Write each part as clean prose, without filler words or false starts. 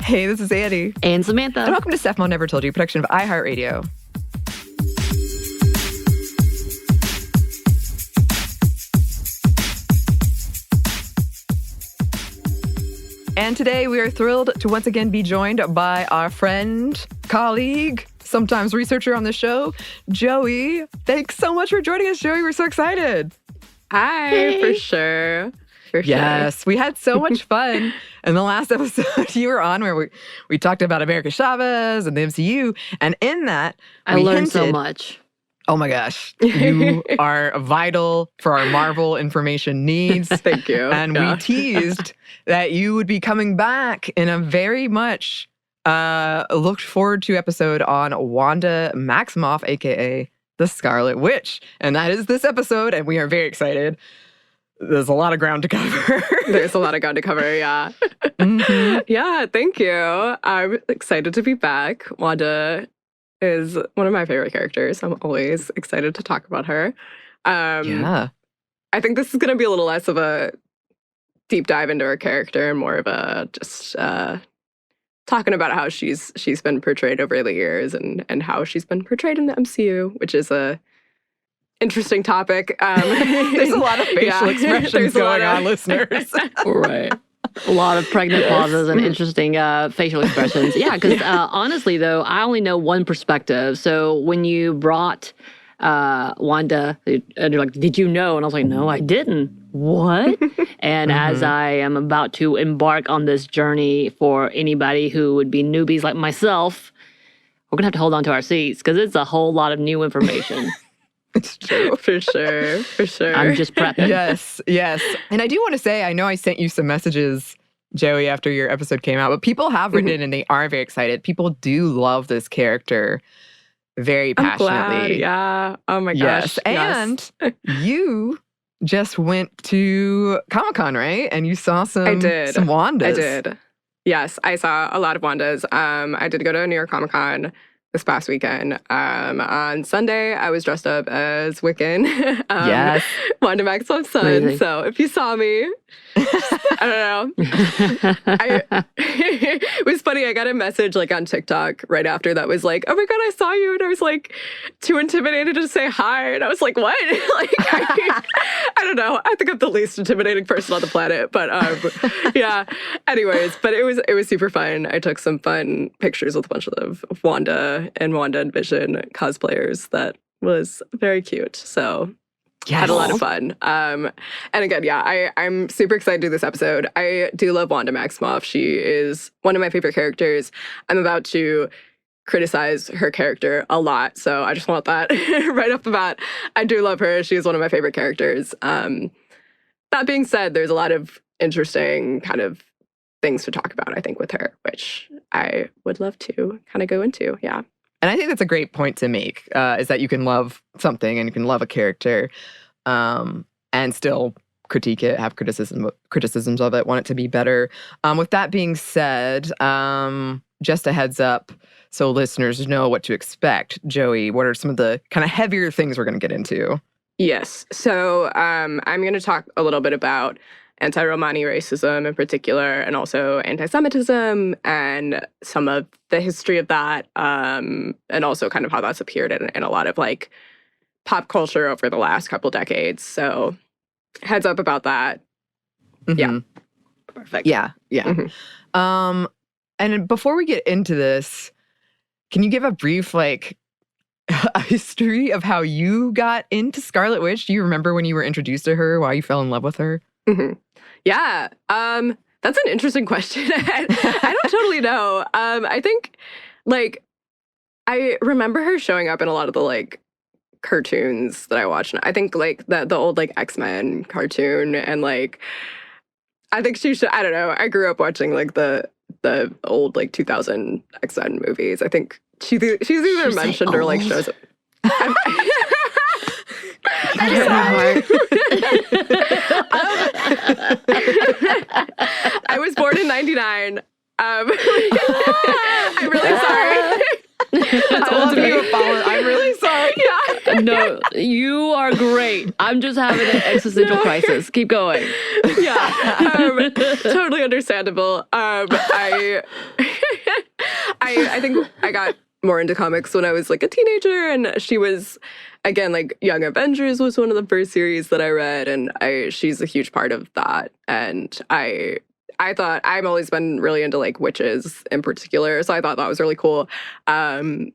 Hey, this is Anney. And Samantha. And welcome to Stuff Mom Never Told You, production of iHeartRadio. And today we are thrilled to once again be joined by our friend, colleague, sometimes researcher on the show, Joey. Thanks so much for joining us, Joey. We're so excited. Hi, Hey. for sure. Yes, we had so much fun in the last episode you were on where we talked about America Chavez and the MCU. And in that, I we learned so hinted, much. Oh my gosh, you are vital for our Marvel information needs. Thank you. And we teased that you would be coming back in a very much looked forward to episode on Wanda Maximoff, aka the Scarlet Witch. And that is this episode, and we are very excited. There's a lot of ground to cover. There's a lot of ground to cover, yeah. Mm-hmm. Yeah, thank you. I'm excited to be back. Wanda is one of my favorite characters. I'm always excited to talk about her. Yeah. I think this is going to be a little less of a deep dive into her character and more of a just talking about how she's been portrayed over the years and how she's been portrayed in the MCU, which is a interesting topic. There's a lot of facial expressions going on, listeners. Right. A lot of pregnant pauses and interesting facial expressions. Yeah, because honestly, though, I only know one perspective. So when you brought Wanda, and you're like, did you know? And I was like, no, I didn't. What? And as I am about to embark on this journey for anybody who would be newbies like myself, we're going to have to hold on to our seats because it's a whole lot of new information. It's true. For sure. For sure. I'm just prepping. Yes. And I do want to say, I know I sent you some messages, Joey, after your episode came out, but people have written in and they are very excited. People do love this character very passionately. I'm glad. Yeah. Oh my gosh. Yes. And you just went to Comic-Con, right? And you saw some Wandas. I did. Yes, I saw a lot of Wandas. I did go to New York Comic-Con this past weekend. On Sunday, I was dressed up as Wiccan. Yes. Wanda Maximoff's son. Amazing. So if you saw me, I don't know. It was funny. I got a message like on TikTok right after that was like, oh my God, I saw you. And I was like too intimidated to say hi. And I was like, what? Like, I don't know. I think I'm the least intimidating person on the planet. But yeah. Anyways, but it was super fun. I took some fun pictures with a bunch of Wanda and Vision cosplayers. That was very cute. So Yes. had a lot of fun. And again, yeah, I'm super excited to do this episode. I do love Wanda Maximoff. She is one of my favorite characters. I'm about to criticize her character a lot, so I just want that right off the bat. I do love her. She is one of my favorite characters. That being said, there's a lot of interesting kind of things to talk about, I think, with her, which I would love to kind of go into. Yeah. And I think that's a great point to make, is that you can love something and you can love a character and still critique it, have criticisms of it, want it to be better. With that being said, just a heads up so listeners know what to expect. Joey, what are some of the kind of heavier things we're going to get into? Yes. So I'm going to talk a little bit about anti-Romani racism in particular, and also anti-Semitism and some of the history of that, and also kind of how that's appeared in a lot of like pop culture over the last couple decades. So heads up about that. Mm-hmm. Yeah. Perfect. Yeah. Mm-hmm. And before we get into this, can you give a brief like a history of how you got into Scarlet Witch? Do you remember when you were introduced to her, why you fell in love with her? Mm-hmm. Yeah. That's an interesting question. I don't totally know. I think like I remember her showing up in a lot of the like cartoons that I watched. I think like the old like X-Men cartoon, and like I think she should, I don't know. I grew up watching like the old like 2000 X-Men movies. I think she's either mentioned or like shows up. I'm sorry. I was born in 99. I'm really sorry. I love you, I'm really sorry. Yeah. No, You are great. I'm just having an existential crisis. Keep going. Yeah, totally understandable. I think I got more into comics when I was like a teenager, and she was, again, like Young Avengers was one of the first series that I read, and she's a huge part of that. And I thought I've always been really into like witches in particular, so I thought that was really cool. Then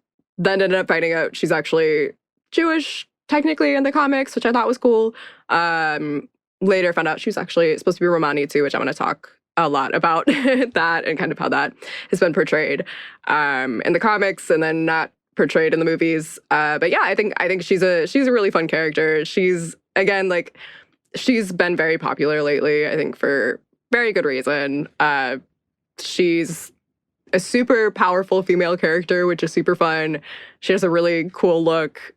ended up finding out she's actually Jewish, technically, in the comics, which I thought was cool. Later found out she was actually supposed to be Romani too, which I'm going to talk a lot about that and kind of how that has been portrayed in the comics and then not portrayed in the movies. But yeah, I think she's a really fun character. She's, again, like, she's been very popular lately, I think for very good reason. She's a super powerful female character, which is super fun. She has a really cool look.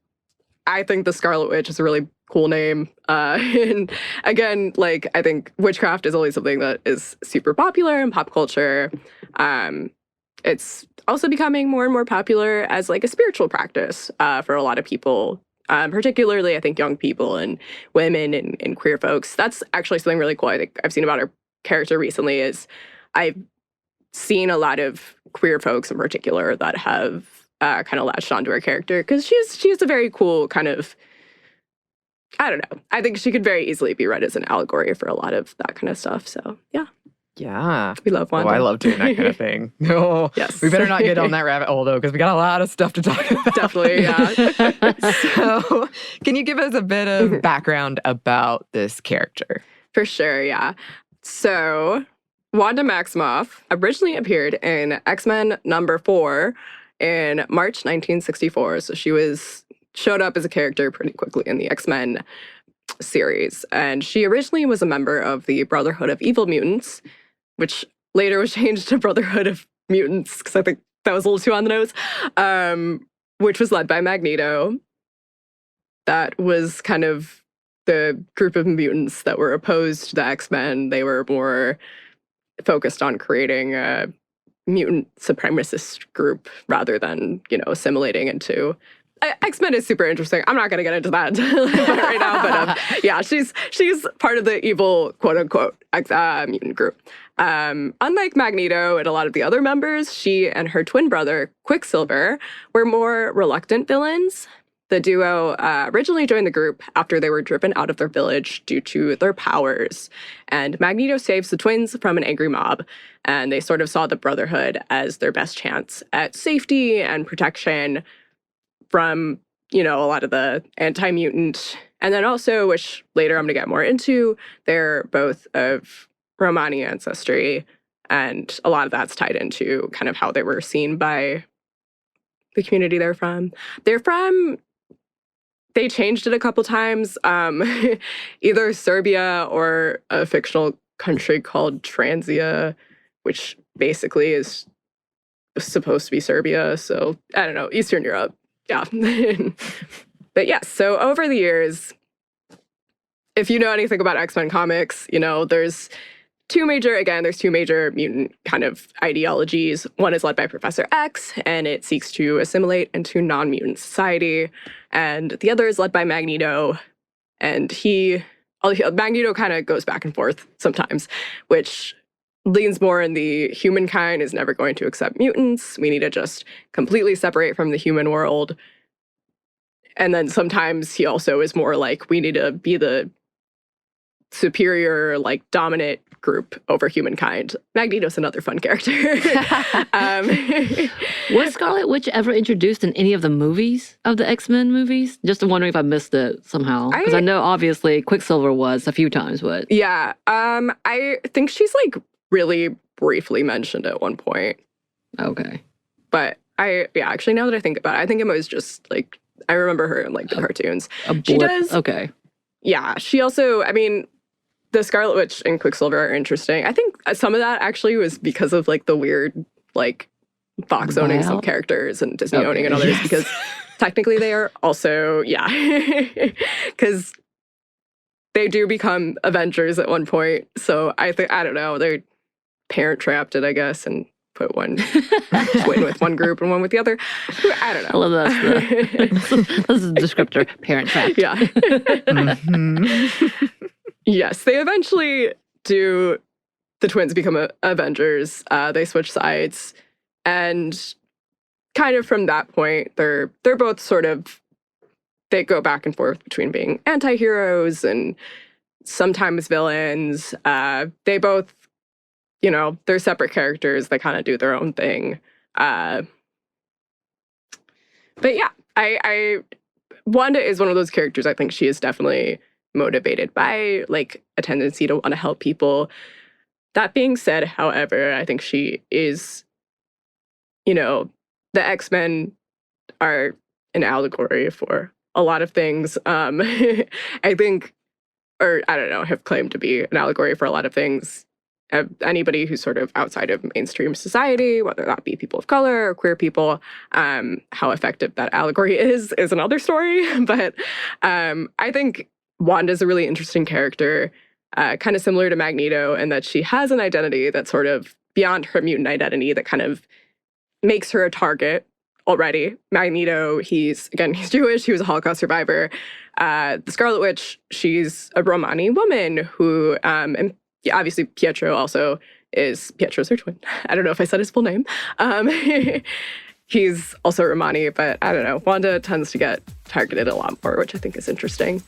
I think the Scarlet Witch is a really cool name. And again, like, I think witchcraft is always something that is super popular in pop culture. It's also becoming more and more popular as like a spiritual practice for a lot of people, particularly I think young people and women and queer folks. That's actually something really cool I think I've seen about her character recently is I've seen a lot of queer folks in particular that have kind of latched onto her character because she has a very cool kind of, I don't know. I think she could very easily be read as an allegory for a lot of that kind of stuff. So yeah. Yeah. We love Wanda. Oh, I love doing that kind of thing. No. Yes. We better not get on that rabbit hole though, because we got a lot of stuff to talk about. Definitely, yeah. So can you give us a bit of background about this character? For sure, yeah. So Wanda Maximoff originally appeared in X-Men #4 in March 1964. So she showed up as a character pretty quickly in the X-Men series. And she originally was a member of the Brotherhood of Evil Mutants, which later was changed to Brotherhood of Mutants, because I think that was a little too on the nose, which was led by Magneto. That was kind of the group of mutants that were opposed to the X-Men. They were more focused on creating a mutant supremacist group rather than, assimilating into... X-Men is super interesting. I'm not going to get into that right now, but yeah, she's part of the evil, quote-unquote, mutant group. Unlike Magneto and a lot of the other members, she and her twin brother, Quicksilver, were more reluctant villains. The duo originally joined the group after they were driven out of their village due to their powers. And Magneto saves the twins from an angry mob, and they sort of saw the Brotherhood as their best chance at safety and protection from, a lot of the anti-mutant. And then also, which later I'm going to get more into, they're both of Romani ancestry. And a lot of that's tied into kind of how they were seen by the community they're from. They changed it a couple times, either Serbia or a fictional country called Transia, which basically is supposed to be Serbia. So, I don't know, Eastern Europe. Yeah. But yeah, so over the years, if you know anything about X-Men comics, there's two major mutant kind of ideologies. One is led by Professor X, and it seeks to assimilate into non-mutant society. And the other is led by Magneto, and Magneto kind of goes back and forth sometimes, which leans more in the humankind is never going to accept mutants. We need to just completely separate from the human world. And then sometimes he also is more like, we need to be the superior, like, dominant group over humankind. Magneto's another fun character. Was Scarlet Witch ever introduced in any of the movies of the X-Men movies? Just wondering if I missed it somehow. Because I know, obviously, Quicksilver was a few times, but... Yeah, I think she's, like, really briefly mentioned at one point. Okay. But actually, now that I think about it, I think it was just, like, I remember her in, like, the cartoons. She does. Okay. Yeah, she also, the Scarlet Witch and Quicksilver are interesting. I think some of that actually was because of, like, the weird, like, Fox owning some characters and Disney owning and others, because technically they are also, because they do become Avengers at one point. So I don't know, they're parent trapped it, I guess, and put one twin with one group and one with the other. I don't know. I love that. This is a descriptor. Parent trap. Yeah. Yes, they eventually do. The twins become Avengers. They switch sides, and kind of from that point, they're both sort of, they go back and forth between being anti-heroes and sometimes villains. They both, they're separate characters. They kind of do their own thing. But yeah, Wanda is one of those characters. I think she is definitely motivated by like a tendency to want to help people. That being said, however, I think she is, the X-Men are an allegory for a lot of things. I think, or I don't know, have claimed to be an allegory for a lot of things. Anybody who's sort of outside of mainstream society, whether that be people of color or queer people, how effective that allegory is another story. But I think Wanda's a really interesting character, kind of similar to Magneto, in that she has an identity that's sort of beyond her mutant identity that kind of makes her a target already. Magneto, he's Jewish. He was a Holocaust survivor. The Scarlet Witch, she's a Romani woman who, and obviously Pietro's her twin. I don't know if I said his full name. He's also Romani, but I don't know. Wanda tends to get targeted a lot more, which I think is interesting.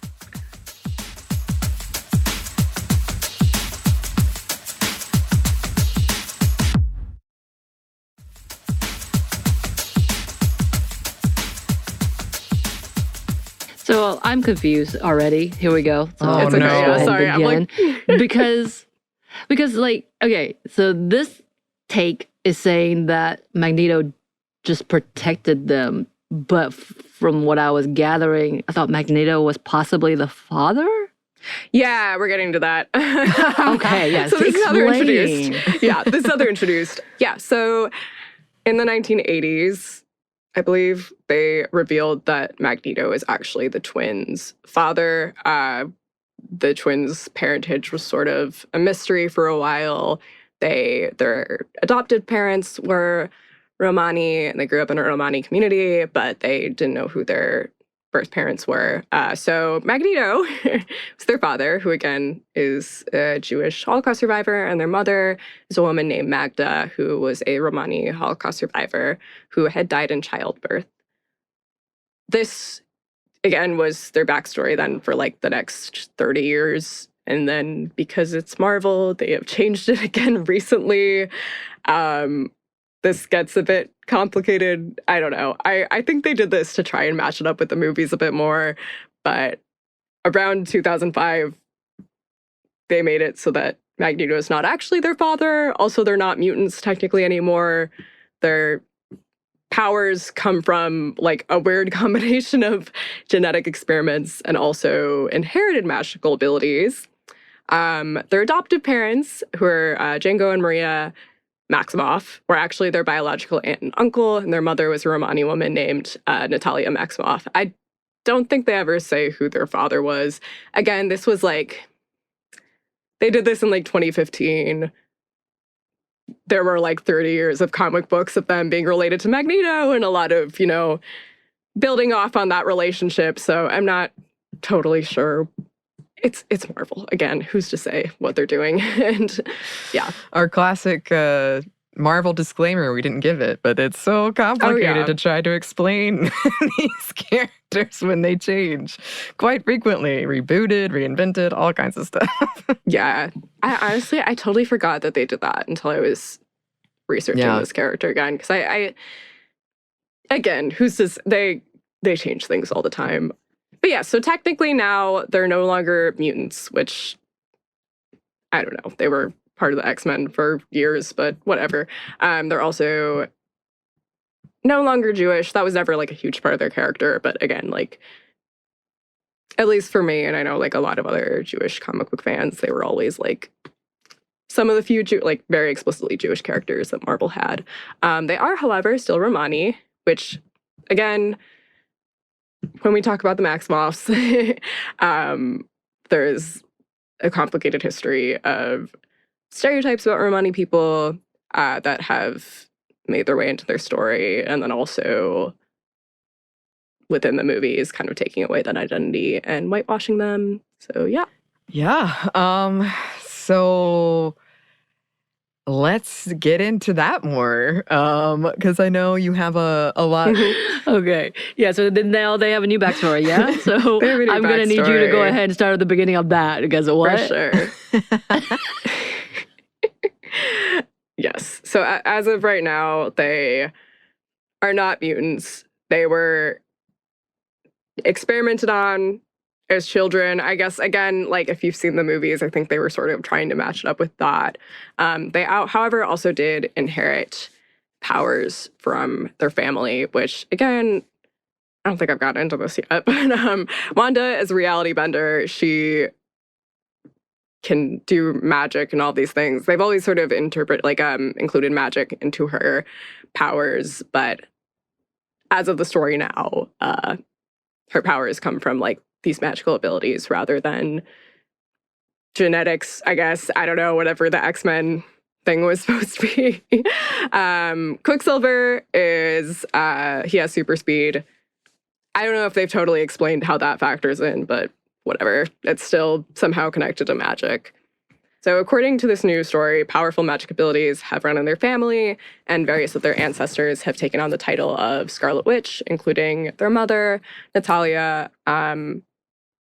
So I'm confused already. Here we go. So Oh, It's okay. no. Yeah, sorry. I'm like, because like, okay, so this take is saying that Magneto just protected them, but from what I was gathering, I thought Magneto was possibly the father. yeah, we're getting to that. Okay, yes. So this is how they're Explain. introduced. Yeah, this is how they're introduced. Yeah, so in the 1980s, I believe they revealed that Magneto is actually the twins' father. The twins' parentage was sort of a mystery for a while. Their adopted parents were Romani, and they grew up in a Romani community, but they didn't know who their birth parents were. So Magneto was their father, who again is a Jewish Holocaust survivor, and their mother is a woman named Magda, who was a Romani Holocaust survivor who had died in childbirth. This, again, was their backstory then for like the next 30 years. And then because it's Marvel, they have changed it again recently. This gets a bit complicated. I don't know. I think they did this to try and match it up with the movies a bit more. But around 2005, they made it so that Magneto is not actually their father. Also, they're not mutants technically anymore. Their powers come from like a weird combination of genetic experiments and also inherited magical abilities. Their adoptive parents, who are Django and Maria Maximoff, were actually their biological aunt and uncle, and their mother was a Romani woman named Natalia Maximoff. I don't think they ever say who their father was. Again, this was like, they did this in like 2015. There were like 30 years of comic books of them being related to Magneto and a lot of, building off on that relationship. So I'm not totally sure. It's Marvel. Again, who's to say what they're doing? And yeah. Our classic Marvel disclaimer, we didn't give it, but it's so complicated to try to explain these characters when they change quite frequently. Rebooted, reinvented, all kinds of stuff. Yeah. I totally forgot that they did that until I was researching this character again. Because I again, who's to they change things all the time. But yeah, so technically now they're no longer mutants, which I don't know. They were part of the X-Men for years, but whatever. They're also no longer Jewish. That was never like a huge part of their character. But again, like, at least for me, and I know like a lot of other Jewish comic book fans, they were always like some of the few like very explicitly Jewish characters that Marvel had. They are, however, still Romani, which again, when we talk about the Maximoffs, there's a complicated history of stereotypes about Romani people. that have made their way into their story, and then also within the movies kind of taking away that identity and whitewashing them. So yeah. Yeah. So let's get into that more. Because I know you have a lot. Okay. Yeah, so then now they have a new backstory, yeah? So They have a new I'm going to need you to go backstory. ahead and start at the beginning of that, because what? For sure. Yes. So as of right now, they are not mutants. They were experimented on as children. I guess, again, like if you've seen the movies, I think they were sort of trying to match it up with that. However, also did inherit powers from their family, which, again, I don't think I've gotten into this yet, but Wanda is a reality bender. She can do magic and all these things. They've always sort of included magic into her powers, but as of the story now, her powers come from like these magical abilities rather than genetics, I guess. I don't know, whatever the X-Men thing was supposed to be. Quicksilver is, he has super speed. I don't know if they've totally explained how that factors in, but whatever. It's still somehow connected to magic. So according to this news story, powerful magic abilities have run in their family, and various of their ancestors have taken on the title of Scarlet Witch, including their mother, Natalia,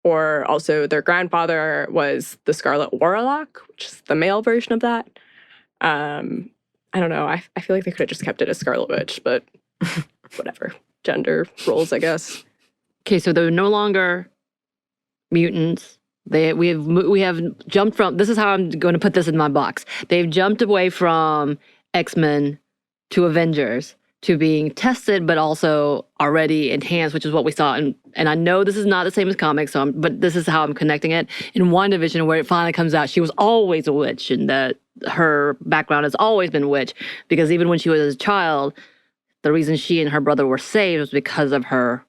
or also their grandfather was the Scarlet Warlock, which is the male version of that. I don't know. I feel like they could have just kept it as Scarlet Witch, but whatever. Gender roles, I guess. Okay, so they're no longer mutants. We have jumped from, this is how I'm going to put this in my box. They've jumped away from X-Men to Avengers to being tested, but also already enhanced, which is what we saw. And I know this is not the same as comics, but this is how I'm connecting it. In WandaVision, where it finally comes out, she was always a witch, and that her background has always been witch, because even when she was a child, the reason she and her brother were saved was because of her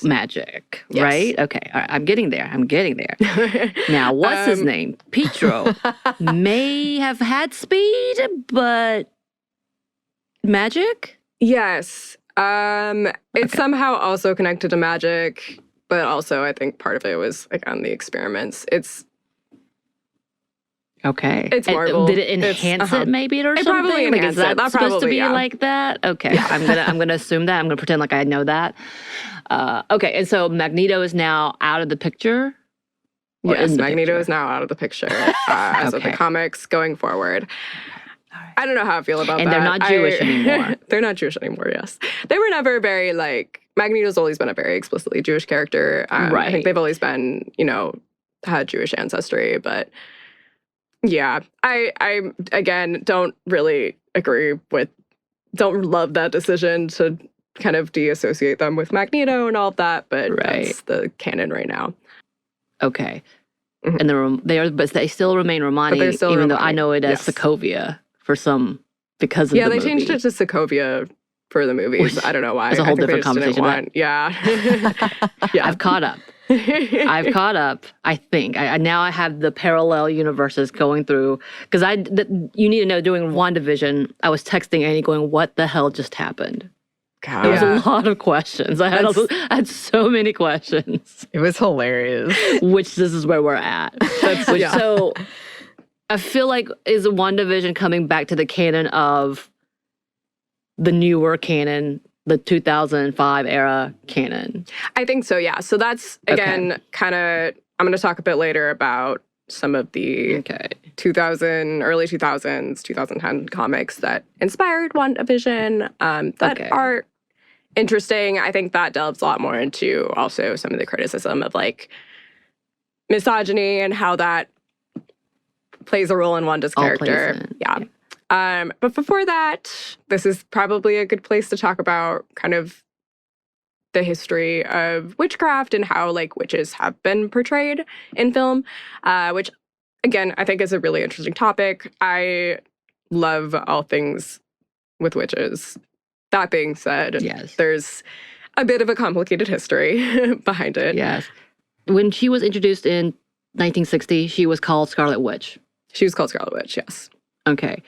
magic, yes. Right? Okay, all right, I'm getting there. Now, what's his name? Pietro may have had speed, but magic? Yes. It's somehow also connected to magic, but also I think part of it was like on the experiments. It's okay. It's Marvel. Did it enhance it maybe or it something? Probably enhanced like, is that it. supposed to be like that? Okay, I'm gonna assume that. I'm gonna pretend like I know that. Okay, and so Magneto is now out of the picture. Yes, Magneto is now out of the picture as of the comics going forward. I don't know how I feel about that. And they're not Jewish anymore. They're not Jewish anymore, yes. They were never very, like, Magneto's always been a very explicitly Jewish character. Right. I think they've always been, had Jewish ancestry, but yeah. I again, don't really don't love that decision to kind of deassociate them with Magneto and all of that, but that's the canon right now. Okay. Mm-hmm. But they still remain Romani, even though I know it as Sokovia because of the they changed it to Sokovia for the movies. Which I don't know why. It's a whole different conversation. Yeah. I've caught up. I think now I have the parallel universes going through, because you need to know, during WandaVision, I was texting Anney going, what the hell just happened? God. There was a lot of questions. I had so many questions. It was hilarious. Which this is where we're at. So I feel like, is WandaVision coming back to the canon of the newer canon, the 2005 era canon? I think so, yeah. So that's, again, kind of, I'm going to talk a bit later about some of the early 2000s, 2010 comics that inspired WandaVision that are interesting. I think that delves a lot more into also some of the criticism of like misogyny and how that plays a role in Wanda's character. But before that, this is probably a good place to talk about kind of the history of witchcraft and how like witches have been portrayed in film, which again, I think is a really interesting topic. I love all things with witches. That being said, there's a bit of a complicated history behind it. Yes. When she was introduced in 1960, she was called Scarlet Witch. She was called Scarlet Witch, yes. Okay.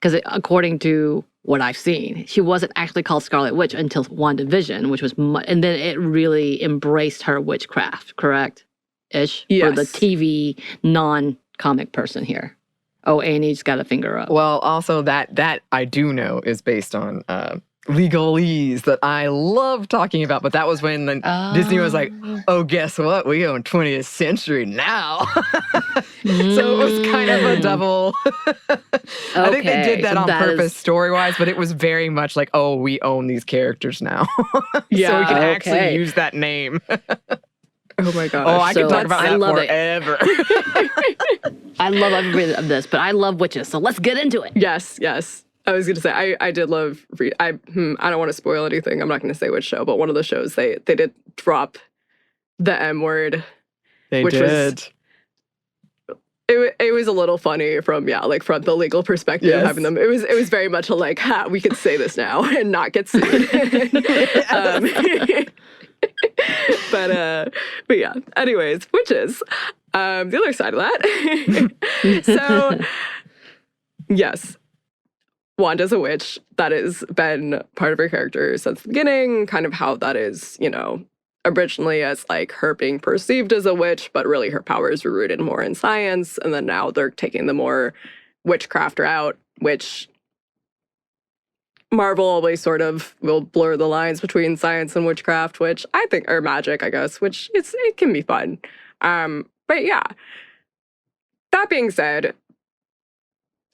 because according to what I've seen, she wasn't actually called Scarlet Witch until WandaVision, which was, and then it really embraced her witchcraft, correct? Ish? Yes. For the TV non-comic person here. Oh, Annie's got a finger up. Well, also that I do know is based on legalese that I love talking about, but that was when Disney was like, oh, guess what? We own 20th century now. So it was kind of a double. I think they did that on purpose story-wise, but it was very much like, oh, we own these characters now. Yeah, so we can actually use that name. Oh my gosh. Oh, I could talk about that forever. I love every bit of this, but I love witches, so let's get into it. Yes. I was going to say, I did love, I don't want to spoil anything. I'm not going to say which show, but one of the shows, they did drop the M word. They did. It was a little funny from the legal perspective, yes. having them. It was very much a like, ha, we could say this now and not get sued. But yeah, anyways, witches. The other side of that. So, yes, Wanda's a witch. That has been part of her character since the beginning, kind of how that is, originally as like her being perceived as a witch, but really her powers were rooted more in science. And then now they're taking the more witchcraft route, which Marvel always sort of will blur the lines between science and witchcraft, which I think are magic, I guess, which it can be fun. But yeah, that being said,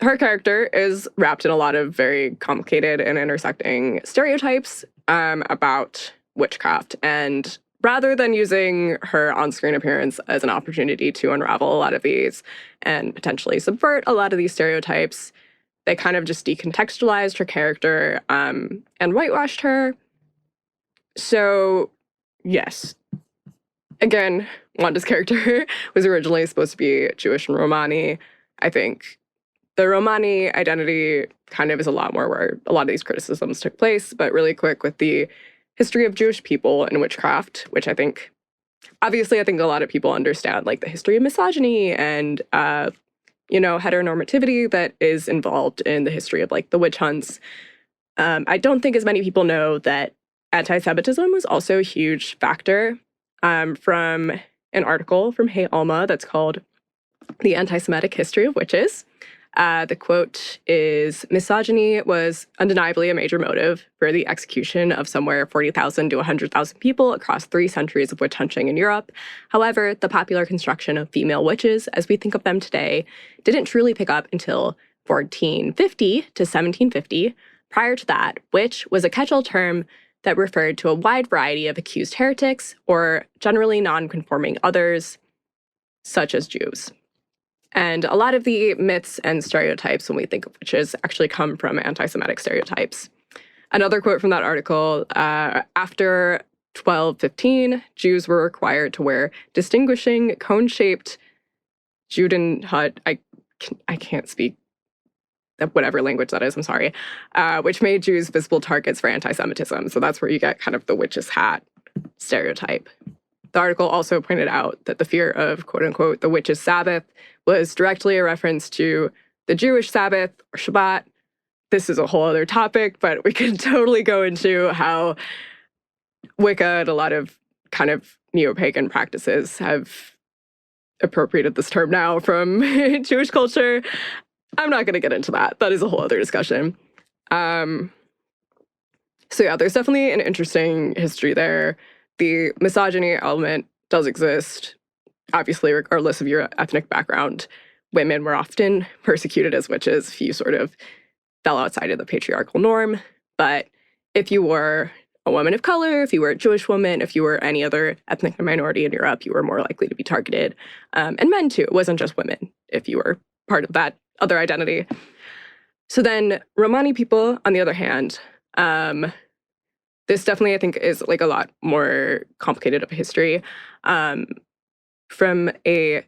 her character is wrapped in a lot of very complicated and intersecting stereotypes about witchcraft. And rather than using her on-screen appearance as an opportunity to unravel a lot of these and potentially subvert a lot of these stereotypes, they kind of just decontextualized her character and whitewashed her. So, yes. Again, Wanda's character was originally supposed to be Jewish and Romani. I think the Romani identity kind of is a lot more where a lot of these criticisms took place, but really quick with the history of Jewish people and witchcraft, which I think a lot of people understand, like the history of misogyny and, heteronormativity that is involved in the history of like the witch hunts. I don't think as many people know that anti-Semitism was also a huge factor. From an article from Hey Alma that's called The Anti-Semitic History of Witches. The quote is, misogyny was undeniably a major motive for the execution of somewhere 40,000 to 100,000 people across 3 centuries of witch hunting in Europe. However, the popular construction of female witches, as we think of them today, didn't truly pick up until 1450 to 1750. Prior to that, witch was a catch-all term that referred to a wide variety of accused heretics or generally non-conforming others, such as Jews. And a lot of the myths and stereotypes when we think of witches actually come from anti-Semitic stereotypes. Another quote from that article, after 1215, Jews were required to wear distinguishing cone-shaped Judenhut, I can't speak whatever language that is, I'm sorry, which made Jews visible targets for anti-Semitism. So that's where you get kind of the witch's hat stereotype. The article also pointed out that the fear of, quote unquote, the witch's Sabbath was directly a reference to the Jewish Sabbath or Shabbat. This is a whole other topic, but we could totally go into how Wicca and a lot of kind of neo-pagan practices have appropriated this term now from Jewish culture. I'm not going to get into that. That is a whole other discussion. So yeah, there's definitely an interesting history there. The misogyny element does exist. Obviously, regardless of your ethnic background, women were often persecuted as witches if you sort of fell outside of the patriarchal norm. But if you were a woman of color, if you were a Jewish woman, if you were any other ethnic minority in Europe, you were more likely to be targeted. And men too. It wasn't just women if you were part of that other identity. So then Romani people, on the other hand, this definitely, I think, is like a lot more complicated of a history. From a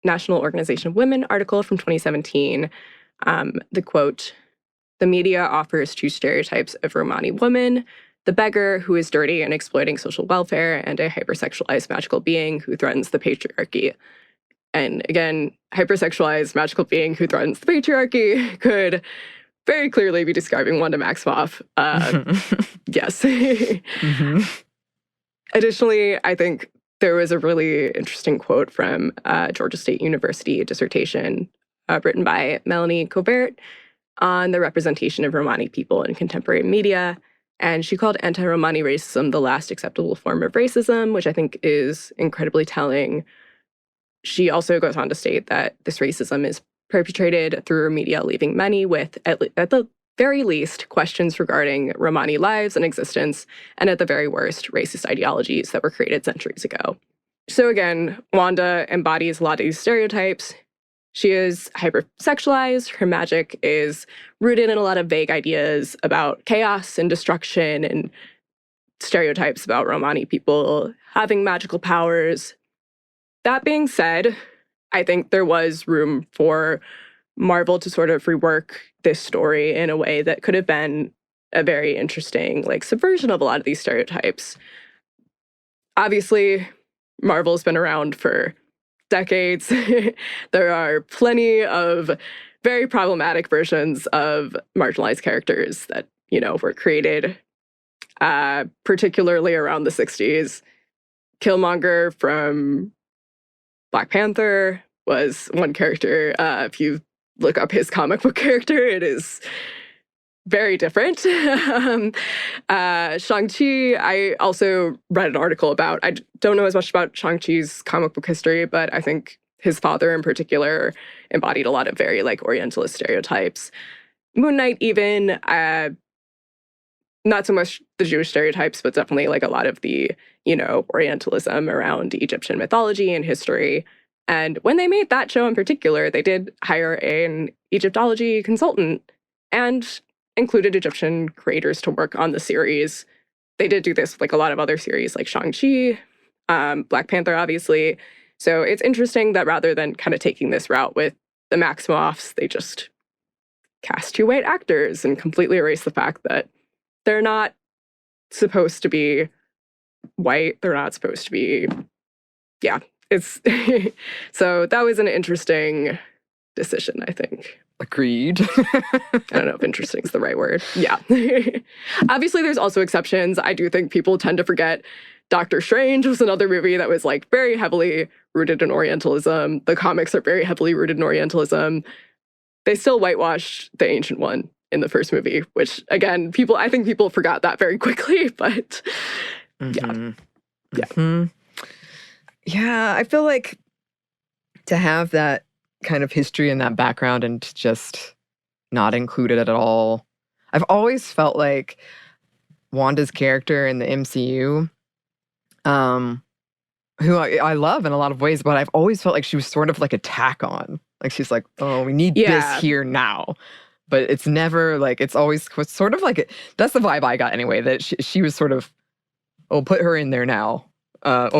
National Organization of Women article from 2017, the quote, the media offers 2 stereotypes of Romani woman, the beggar who is dirty and exploiting social welfare, and a hypersexualized magical being who threatens the patriarchy. And again, hypersexualized magical being who threatens the patriarchy could very clearly be describing Wanda Maximoff. Yes. Additionally, I think there was a really interesting quote from Georgia State University dissertation written by Melanie Covert on the representation of Romani people in contemporary media. And she called anti-Romani racism the last acceptable form of racism, which I think is incredibly telling. She also goes on to state that this racism is perpetrated through media, leaving many with, at the very least, questions regarding Romani lives and existence, and at the very worst, racist ideologies that were created centuries ago. So again, Wanda embodies a lot of these stereotypes. She is hypersexualized. Her magic is rooted in a lot of vague ideas about chaos and destruction and stereotypes about Romani people having magical powers. That being said, I think there was room for Marvel to sort of rework this story in a way that could have been a very interesting, like, subversion of a lot of these stereotypes. Obviously, Marvel's been around for decades. There are plenty of very problematic versions of marginalized characters that, you know, were created, particularly around the 60s. Killmonger from Black Panther was one character. If you look up his comic book character, it is very different. Shang-Chi, I also read an article about. I don't know as much about Shang-Chi's comic book history, but I think his father in particular embodied a lot of very, like, Orientalist stereotypes. Moon Knight even, not so much the Jewish stereotypes, but definitely, like, a lot of the, you know, Orientalism around Egyptian mythology and history. And when they made that show in particular, they did hire an Egyptology consultant and included Egyptian creators to work on the series. They did do this with, like, a lot of other series, like Shang-Chi, Black Panther, obviously. So it's interesting that rather than kind of taking this route with the Maximoffs, they just cast 2 white actors and completely erase the fact that they're not supposed to be white. They're not supposed to be, yeah. It's so that was an interesting decision, I think. Agreed. I don't know if interesting is the right word. Yeah. Obviously, there's also exceptions. I do think people tend to forget Doctor Strange was another movie that was, like, very heavily rooted in Orientalism. The comics are very heavily rooted in Orientalism. They still whitewashed the Ancient One in the first movie, which, again, I think people forgot that very quickly, but yeah. Yeah. Yeah, I feel like to have that kind of history and that background and to just not include it at all. I've always felt like Wanda's character in the MCU, who I love in a lot of ways, but I've always felt like she was sort of like a tack on. Like, she's like, oh, we need this here now. But it's never like, it's always sort of like, that's the vibe I got anyway, that she was sort of, oh, put her in there now.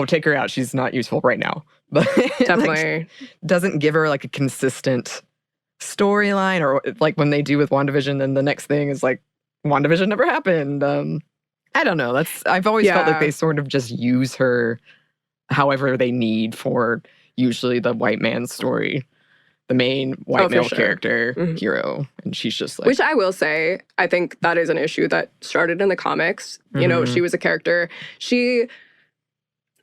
Take her out. She's not useful right now. But definitely like, doesn't give her, like, a consistent storyline, or like when they do with WandaVision, then the next thing is like WandaVision never happened. I don't know. I've always felt like they sort of just use her however they need for usually the white man's story, the main white male character hero, and she's just like. Which I will say, I think that is an issue that started in the comics. You know, she was a character.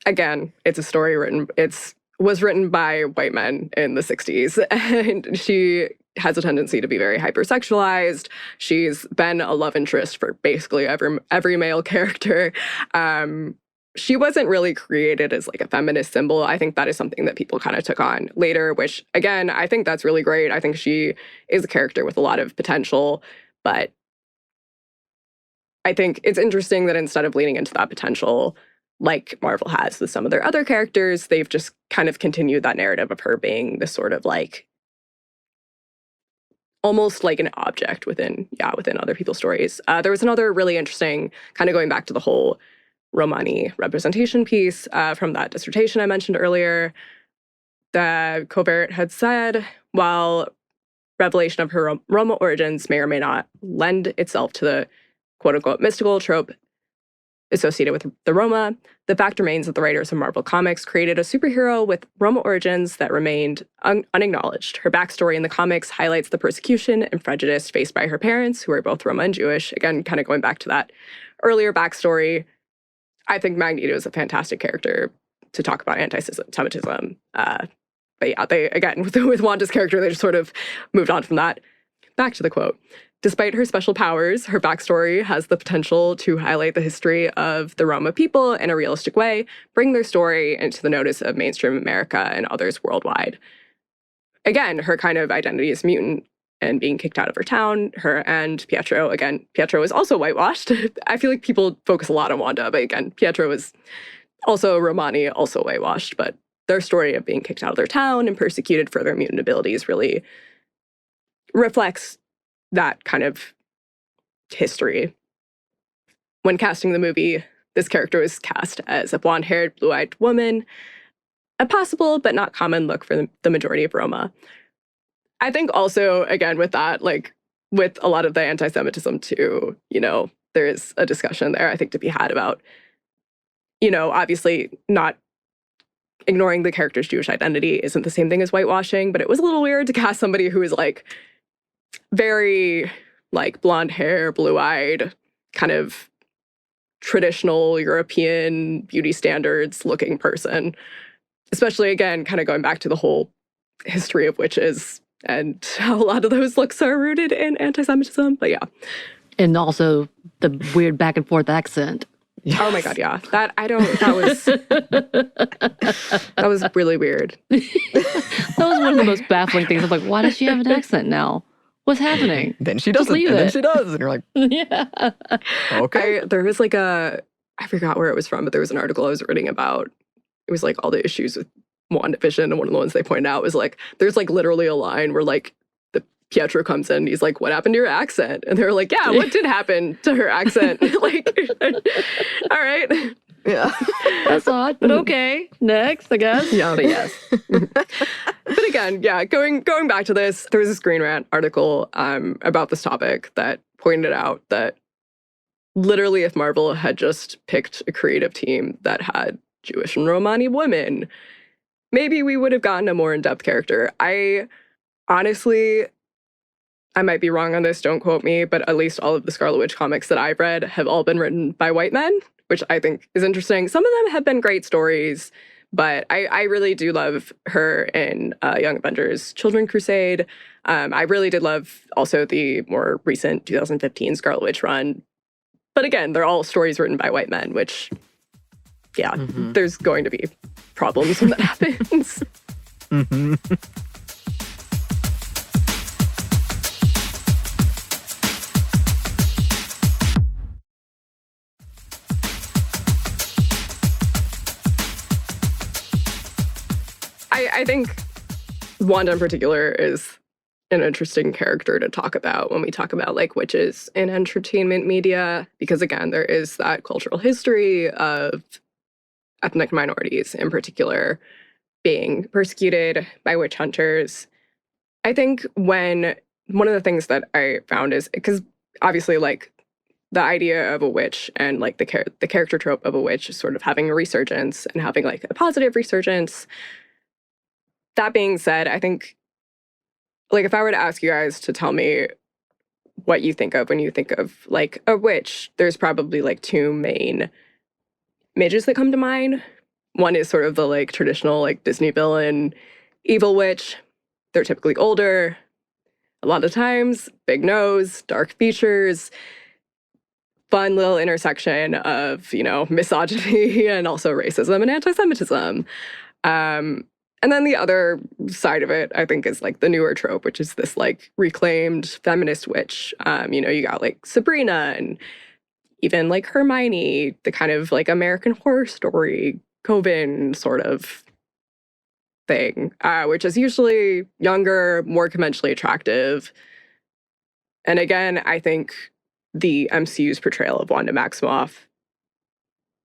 Again, it's a story was written by white men in the 60s, and she has a tendency to be very hypersexualized. She's been a love interest for basically every male character. She wasn't really created as, like, a feminist symbol. I think that is something that people kind of took on later, which, again, I think that's really great. I think she is a character with a lot of potential, but I think it's interesting that instead of leaning into that potential, like Marvel has with some of their other characters, they've just kind of continued that narrative of her being this sort of, like, almost like an object within other people's stories. There was another really interesting, kind of going back to the whole Romani representation piece from that dissertation I mentioned earlier, that Covert had said, while revelation of her Roma origins may or may not lend itself to the quote-unquote mystical trope, associated with the Roma, the fact remains that the writers of Marvel Comics created a superhero with Roma origins that remained unacknowledged. Her backstory in the comics highlights the persecution and prejudice faced by her parents, who are both Roma and Jewish. Again, kind of going back to that earlier backstory, I think Magneto is a fantastic character to talk about anti-Semitism. But yeah, they, again, with Wanda's character, they just sort of moved on from that. Back to the quote. Despite her special powers, her backstory has the potential to highlight the history of the Roma people in a realistic way, bring their story into the notice of mainstream America and others worldwide. Again, her kind of identity is mutant and being kicked out of her town. Her and Pietro, again, Pietro is also whitewashed. I feel like people focus a lot on Wanda, but again, Pietro is also Romani, also whitewashed, but their story of being kicked out of their town and persecuted for their mutant abilities really reflects that kind of history. When casting the movie, this character was cast as a blonde-haired, blue-eyed woman, a possible but not common look for the majority of Roma. I think also, again, with that, like, with a lot of the anti-Semitism too, you know, there is a discussion there, I think, to be had about, you know, obviously not ignoring the character's Jewish identity isn't the same thing as whitewashing, but it was a little weird to cast somebody who is, like, very, like, blonde hair, blue-eyed, kind of traditional European beauty standards looking person. Especially, again, kind of going back to the whole history of witches and how a lot of those looks are rooted in anti-Semitism. But yeah. And also the weird back and forth accent. Yes. Oh my God, yeah. That was really weird. That was one of the most baffling things. I'm like, why does she have an accent now? What's happening? Then she doesn't, and then she does. And you're like, Yeah. okay. There was like I forgot where it was from, but there was an article I was reading about. It was like all the issues with WandaVision, and one of the ones they pointed out was like, there's like literally a line where like the Pietro comes in, he's like, what happened to your accent? And they're like, yeah, what did happen to her accent? Like, all right. Yeah. That's odd, but okay. Next, I guess. Yeah. But yes. But again, yeah, going back to this, there was a Screen Rant article about this topic that pointed out that literally if Marvel had just picked a creative team that had Jewish and Romani women, maybe we would have gotten a more in-depth character. I honestly, I might be wrong on this, don't quote me, but at least all of the Scarlet Witch comics that I've read have all been written by white men, which I think is interesting. Some of them have been great stories, but I really do love her in Young Avengers Children Crusade. I really did love also the more recent 2015 Scarlet Witch run. But again, they're all stories written by white men, which, yeah, there's going to be problems when that happens. Mm-hmm. I think Wanda in particular is an interesting character to talk about when we talk about like witches in entertainment media, because again, there is that cultural history of ethnic minorities in particular being persecuted by witch hunters. I think one of the things that I found is, because obviously like the idea of a witch and like the character trope of a witch is sort of having a resurgence and having like a positive resurgence. That being said, I think, like, if I were to ask you guys to tell me what you think of when you think of, like, a witch, there's probably, like, two main images that come to mind. One is sort of the, like, traditional, like, Disney villain, evil witch. They're typically older. A lot of times, big nose, dark features, fun little intersection of, you know, misogyny and also racism and anti-Semitism. And then the other side of it, I think, is like the newer trope, which is this like reclaimed feminist witch. You know, you got like Sabrina and even like Hermione, the kind of like American Horror Story, Coven sort of thing, which is usually younger, more conventionally attractive. And again, I think the MCU's portrayal of Wanda Maximoff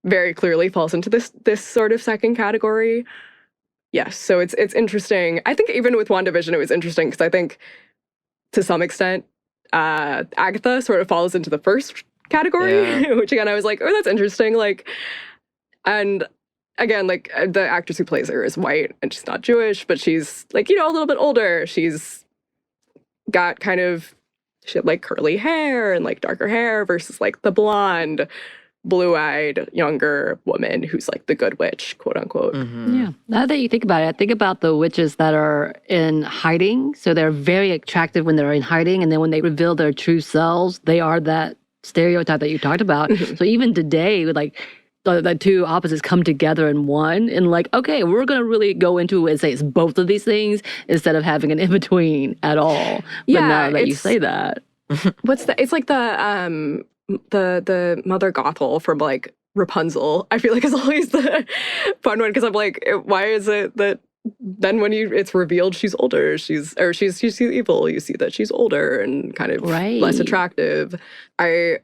very clearly falls into this sort of second category. Yes, so it's interesting. I think even with WandaVision, it was interesting because I think to some extent, Agatha sort of falls into the first category, which again, I was like, oh, that's interesting. Like, and again, like the actress who plays her is white and she's not Jewish, but she's like, you know, a little bit older. She's got kind of, she had like curly hair and like darker hair versus like the blonde, blue-eyed younger woman who's like the good witch, quote unquote. Yeah. Now that you think about it, I think about the witches that are in hiding. So they're very attractive when they're in hiding, and then when they reveal their true selves, they are that stereotype that you talked about. So even today, like the two opposites come together in one, and like, okay, we're gonna really go into it and say it's both of these things instead of having an in between at all. But now that you say that, what's the? It's like the Mother Gothel from like Rapunzel. I feel like is always the fun one because I'm like, why is it that then when it's revealed she's older, she's evil, you see that she's older and kind of less attractive. I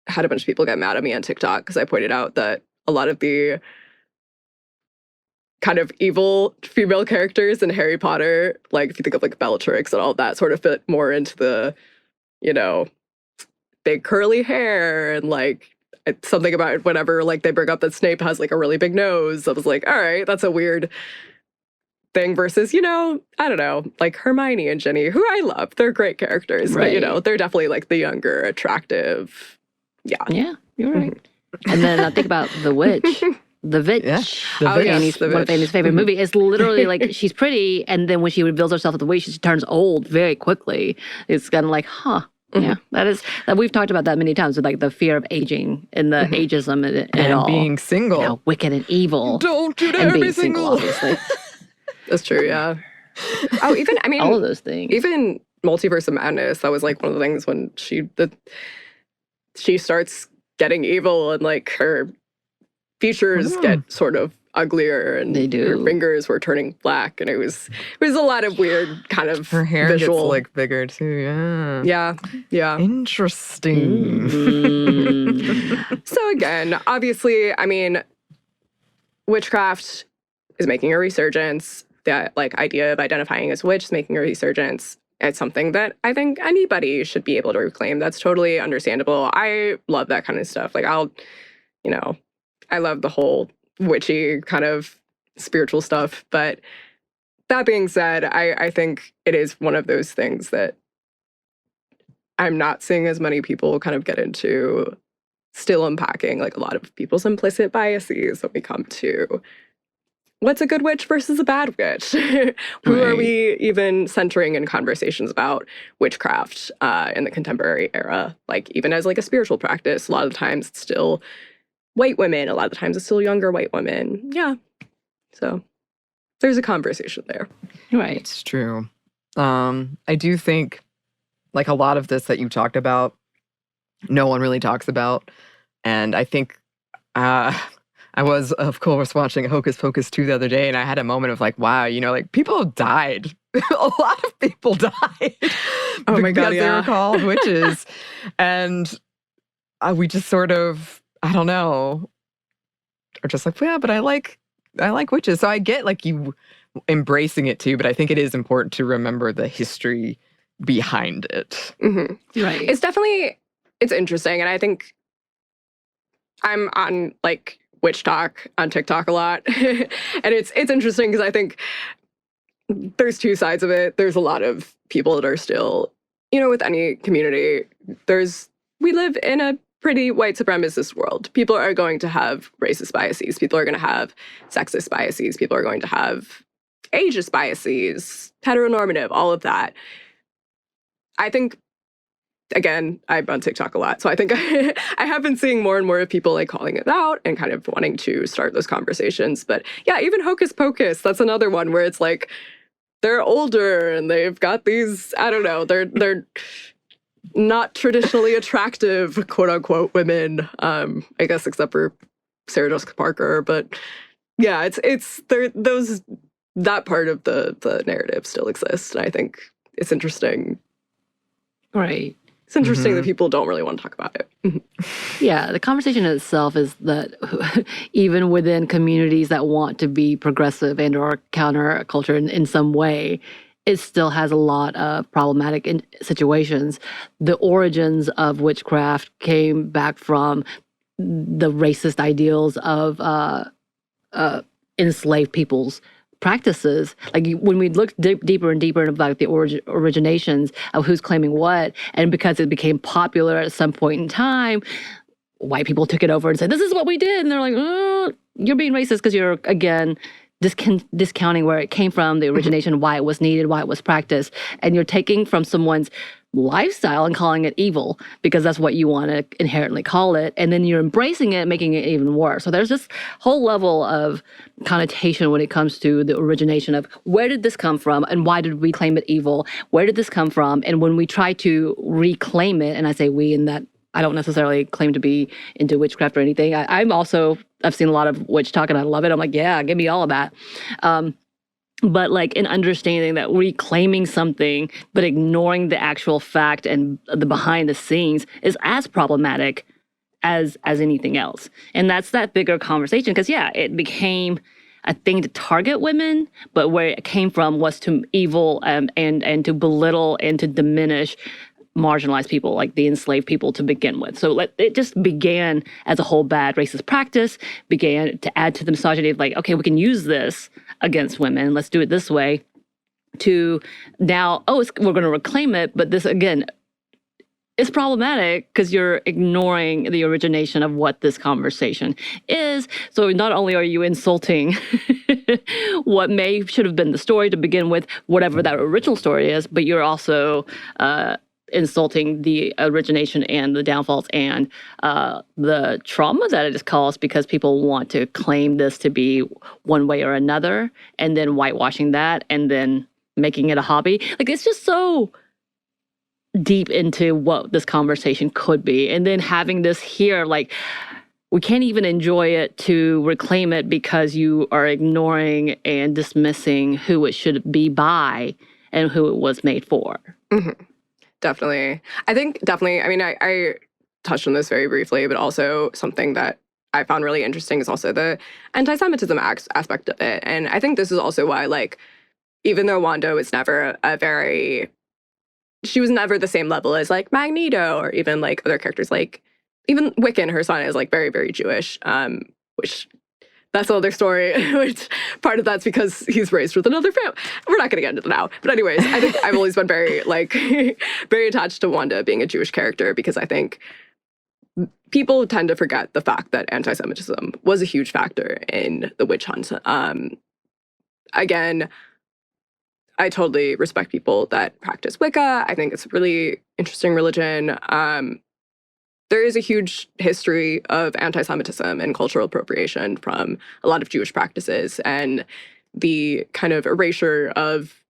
had a bunch of people get mad at me on TikTok because I pointed out that a lot of the kind of evil female characters in Harry Potter, like if you think of like Bellatrix and all that, sort of fit more into the, you know, big curly hair and like something about whenever like they bring up that Snape has like a really big nose. I was like, all right, that's a weird thing versus, you know, I don't know, like Hermione and Ginny, who I love. They're great characters, but you know, they're definitely like the younger, attractive. Yeah, you're right. And then I think about the witch. The Witch, Annie's one of Annie's favorite movie, is literally like she's pretty, and then when she reveals herself as the witch, she turns old very quickly. It's kind of like, yeah, that we've talked about that many times with like the fear of aging and the ageism and all. Being single, you know, wicked and evil. Don't you dare be single. Obviously. That's true. Yeah. Oh, even I mean, all of those things. Even Multiverse of Madness. That was like one of the things when she starts getting evil and like her features get sort of uglier and her fingers were turning black, and it was a lot of weird kind of her hair visual. Gets like bigger too. Yeah. Interesting. So again, obviously, I mean, witchcraft is making a resurgence. That like idea of identifying as witch is making a resurgence. It's something that I think anybody should be able to reclaim. That's totally understandable. I love that kind of stuff. Like I love the whole witchy kind of spiritual stuff. But that being said, I think it is one of those things that I'm not seeing as many people kind of get into, still unpacking like a lot of people's implicit biases when we come to what's a good witch versus a bad witch? Who are we even centering in conversations about witchcraft in the contemporary era? Like even as like a spiritual practice, a lot of the times it's still white women. A lot of the times it's still younger white women. Yeah. So there's a conversation there. Right. It's true. I do think like a lot of this that you talked about, no one really talks about. And I think I was, of course, watching Hocus Pocus 2 the other day, and I had a moment of like, wow, you know, like people died. A lot of people died. Oh my God, because they were called witches. And we just sort of, I don't know, are just like, yeah, but I like witches. So I get like you embracing it too, but I think it is important to remember the history behind it. Mm-hmm. Right. It's interesting, and I think I'm on like witch talk on TikTok a lot. And it's interesting because I think there's two sides of it. There's a lot of people that are still, you know, with any community, we live in a pretty white supremacist world. People are going to have racist biases. People are going to have sexist biases. People are going to have ageist biases, heteronormative, all of that. I think, again, I'm on TikTok a lot, so I think I have been seeing more and more of people like calling it out and kind of wanting to start those conversations. But yeah, even Hocus Pocus, that's another one where it's like they're older and they've got these, I don't know, they're not traditionally attractive, quote unquote, women. I guess except for Sarah Jessica Parker, but yeah, it's that part of the narrative still exists, and I think it's interesting. Right. It's interesting that people don't really want to talk about it. Yeah, the conversation itself is that even within communities that want to be progressive and or counterculture in some way, it still has a lot of problematic situations. The origins of witchcraft came back from the racist ideals of enslaved people's practices. Like when we look deeper and deeper into like the originations of who's claiming what, and because it became popular at some point in time, white people took it over and said, this is what we did. And they're like, oh, you're being racist because you're, again, discounting where it came from, the origination, why it was needed, why it was practiced. And you're taking from someone's lifestyle and calling it evil because that's what you want to inherently call it. And then you're embracing it, making it even worse. So there's this whole level of connotation when it comes to the origination of where did this come from and why did we claim it evil? Where did this come from? And when we try to reclaim it, and I say we in that I don't necessarily claim to be into witchcraft or anything. I've seen a lot of witch talk and I love it. I'm like, yeah, give me all of that. But like in understanding that reclaiming something but ignoring the actual fact and the behind the scenes is as problematic as anything else. And that's that bigger conversation because, yeah, it became a thing to target women, but where it came from was to evil and to belittle and to diminish marginalized people, like the enslaved people to begin with. So it just began as a whole bad racist practice, began to add to the misogyny of like, okay, we can use this against women. Let's do it this way. To now, we're going to reclaim it. But this, again, is problematic because you're ignoring the origination of what this conversation is. So not only are you insulting what should have been the story to begin with, whatever that original story is, but you're also insulting the origination and the downfalls and the trauma that it has caused because people want to claim this to be one way or another and then whitewashing that and then making it a hobby. Like, it's just so deep into what this conversation could be. And then having this here, like, we can't even enjoy it to reclaim it because you are ignoring and dismissing who it should be by and who it was made for. Mm-hmm. Definitely. I mean, I touched on this very briefly, but also something that I found really interesting is also the anti-Semitism aspect of it. And I think this is also why, like, even though Wanda was never she was never the same level as, like, Magneto or even, like, other characters, like, even Wiccan, her son, is, like, very, very Jewish, which... That's another story, which part of that's because he's raised with another family. We're not going to get into that now. But anyways, I think I've always been very, like, very attached to Wanda being a Jewish character because I think people tend to forget the fact that anti-Semitism was a huge factor in the witch hunt. Again, I totally respect people that practice Wicca. I think it's a really interesting religion. There is a huge history of anti-Semitism and cultural appropriation from a lot of Jewish practices and the kind of erasure of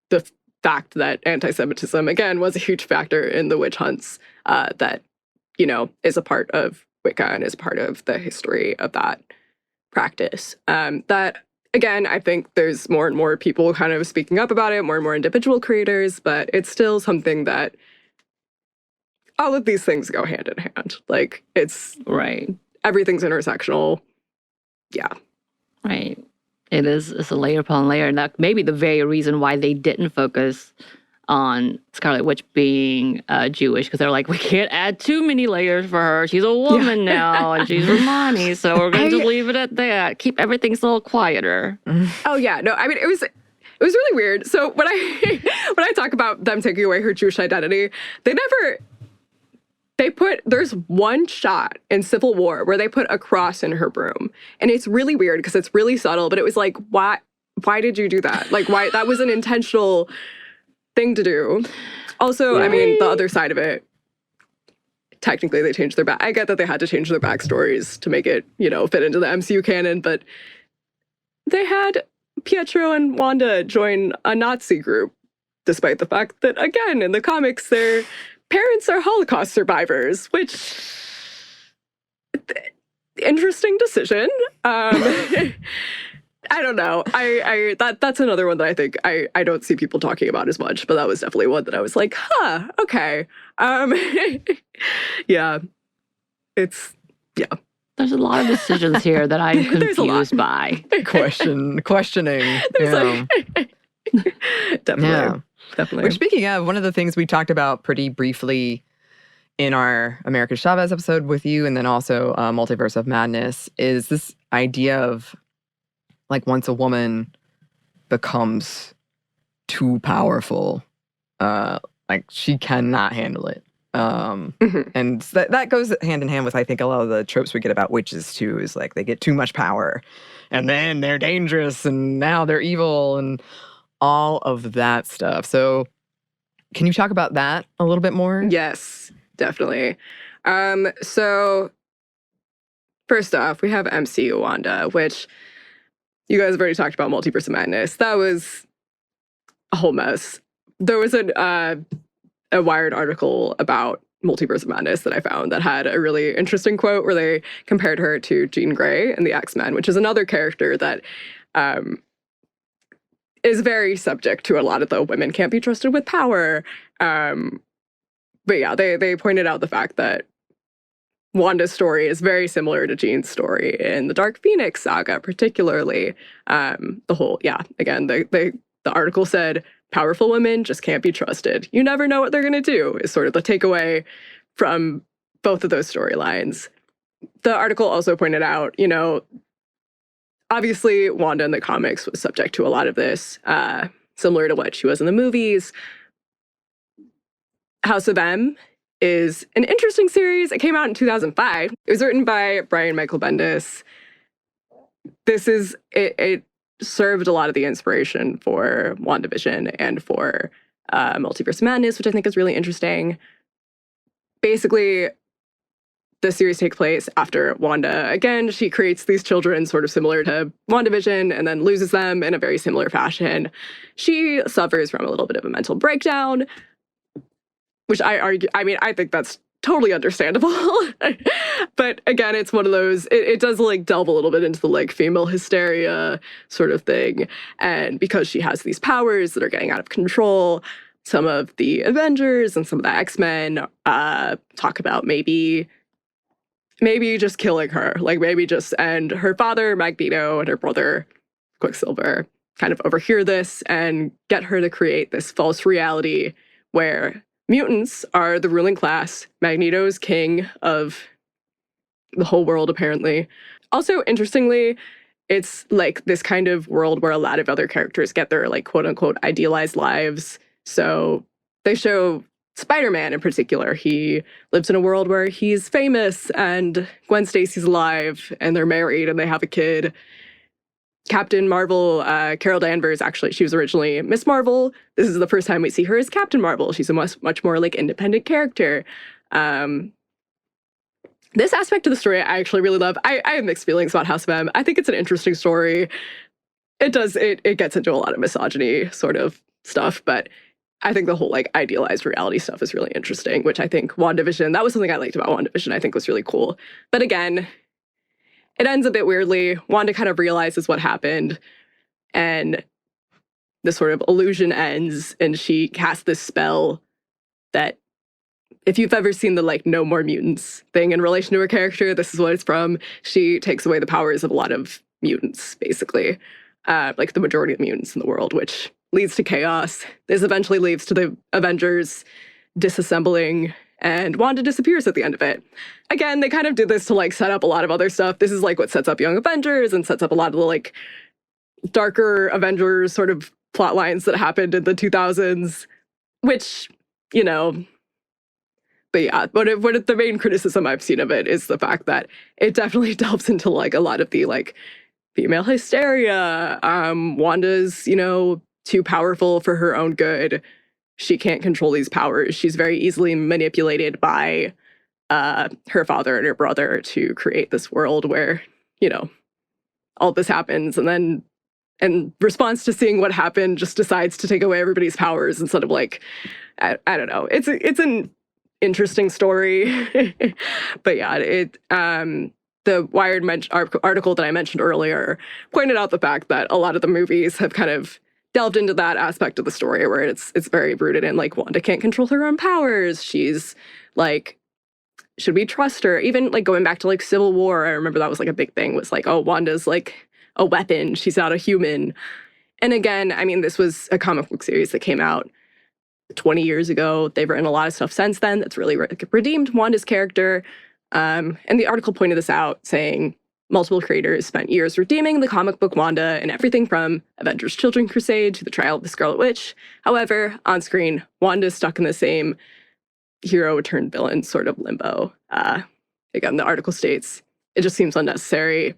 the fact that anti-Semitism, again, was a huge factor in the witch hunts that, you know, is a part of Wicca and is part of the history of that practice. That, again, I think there's more and more people kind of speaking up about it, more and more individual creators, but it's still something that all of these things go hand in hand. Like, it's... Right. Everything's intersectional. Yeah. Right. It's a layer upon layer. And that may be the very reason why they didn't focus on Scarlet Witch being Jewish, because they're like, we can't add too many layers for her. She's a woman now, and she's Romani, so we're going to leave it at that. Keep everything a little quieter. Oh, yeah. No, I mean, it was really weird. So when I talk about them taking away her Jewish identity, there's one shot in Civil War where they put a cross in her broom. And it's really weird because it's really subtle, but it was like, why did you do that? Like, why? That was an intentional thing to do. Also, right. I mean, the other side of it, technically they changed their back. I get that they had to change their backstories to make it, you know, fit into the MCU canon, but they had Pietro and Wanda join a Nazi group, despite the fact that, again, in the comics, their parents are Holocaust survivors, which interesting decision. I don't know. That's another one that I think I don't see people talking about as much, but that was definitely one that I was like, huh, okay. Yeah. There's a lot of decisions here that I'm confused by. Questioning. There's Definitely. Yeah. Definitely. Which, speaking of, one of the things we talked about pretty briefly in our America Chavez episode with you, and then also Multiverse of Madness, is this idea of like once a woman becomes too powerful, like she cannot handle it. And that goes hand in hand with, I think, a lot of the tropes we get about witches too, is like they get too much power and then they're dangerous and now they're evil and all of that stuff. So can you talk about that a little bit more? Yes, definitely. So first off, we have MCU Wanda, which you guys have already talked about. Multiverse of Madness. That was a whole mess. There was a Wired article about Multiverse of Madness that I found that had a really interesting quote where they compared her to Jean Grey in the X-Men, which is another character that is very subject to a lot of the women can't be trusted with power. But yeah, they pointed out the fact that Wanda's story is very similar to Jean's story in the Dark Phoenix saga, particularly. The article said, powerful women just can't be trusted. You never know what they're going to do, is sort of the takeaway from both of those storylines. The article also pointed out, obviously Wanda in the comics was subject to a lot of this, similar to what she was in the movies. House of M is an interesting series. It came out in 2005. It was written by Brian Michael Bendis. It served a lot of the inspiration for WandaVision and for Multiverse of Madness, which I think is really interesting. Basically, the series takes place after Wanda, again, she creates these children sort of similar to WandaVision and then loses them in a very similar fashion. She suffers from a little bit of a mental breakdown, which I think that's totally understandable. But again, it's one of those, it does like delve a little bit into the like female hysteria sort of thing. And because she has these powers that are getting out of control, some of the Avengers and some of the X-Men talk about maybe just killing her, like maybe just, and her father, Magneto, and her brother, Quicksilver, kind of overhear this and get her to create this false reality where mutants are the ruling class. Magneto's king of the whole world, apparently. Also, interestingly, it's like this kind of world where a lot of other characters get their like quote unquote idealized lives. So they show Spider-Man in particular. He lives in a world where he's famous and Gwen Stacy's alive and they're married and they have a kid. Captain Marvel, Carol Danvers, actually, she was originally Miss Marvel. This is the first time we see her as Captain Marvel. She's a much more like independent character. This aspect of the story I actually really love. I have mixed feelings about House of M. I think it's an interesting story. It gets into a lot of misogyny sort of stuff, but I think the whole like idealized reality stuff is really interesting, which I think WandaVision, that was something I liked about WandaVision, I think was really cool. But again, it ends a bit weirdly. Wanda kind of realizes what happened, and the sort of illusion ends, and she casts this spell that, if you've ever seen the like no more mutants thing in relation to her character, this is what it's from. She takes away the powers of a lot of mutants, basically, like the majority of mutants in the world, which leads to chaos. This eventually leads to the Avengers disassembling, and Wanda disappears at the end of it. Again, they kind of did this to like set up a lot of other stuff. This is like what sets up Young Avengers and sets up a lot of the like darker Avengers sort of plot lines that happened in the 2000s, which, but yeah, the main criticism I've seen of it is the fact that it definitely delves into like a lot of the like female hysteria. Wanda's, too powerful for her own good. She can't control these powers. She's very easily manipulated by her father and her brother to create this world where, all this happens, and then in response to seeing what happened, just decides to take away everybody's powers instead of like, I don't know. It's an interesting story. But yeah, the Wired article that I mentioned earlier pointed out the fact that a lot of the movies have kind of delved into that aspect of the story where it's very rooted in like Wanda can't control her own powers. She's like, should we trust her? Even like going back to like Civil War, I remember that was like a big thing, was like, oh, Wanda's like a weapon. She's not a human. And again, I mean, this was a comic book series that came out 20 years ago. They've written a lot of stuff since then that's really redeemed Wanda's character. And the article pointed this out, saying multiple creators spent years redeeming the comic book Wanda in everything from Avengers Children Crusade to the trial of the Scarlet Witch. However, on screen, Wanda is stuck in the same hero turned villain sort of limbo. Again, the article states, it just seems unnecessary.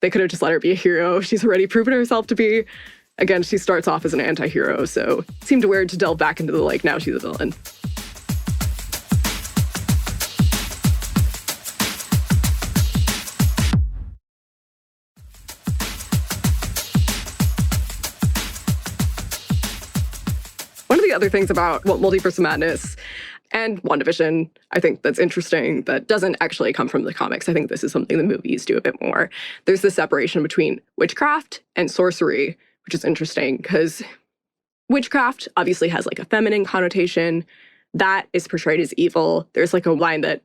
They could have just let her be a hero. She's already proven herself to be. Again, she starts off as an anti-hero, so it seemed weird to delve back into the, like, now she's a villain. One of the other things about Multiverse of Madness and WandaVision, I think that's interesting, that doesn't actually come from the comics. I think this is something the movies do a bit more. There's the separation between witchcraft and sorcery, which is interesting because witchcraft obviously has like a feminine connotation. That is portrayed as evil. There's like a line that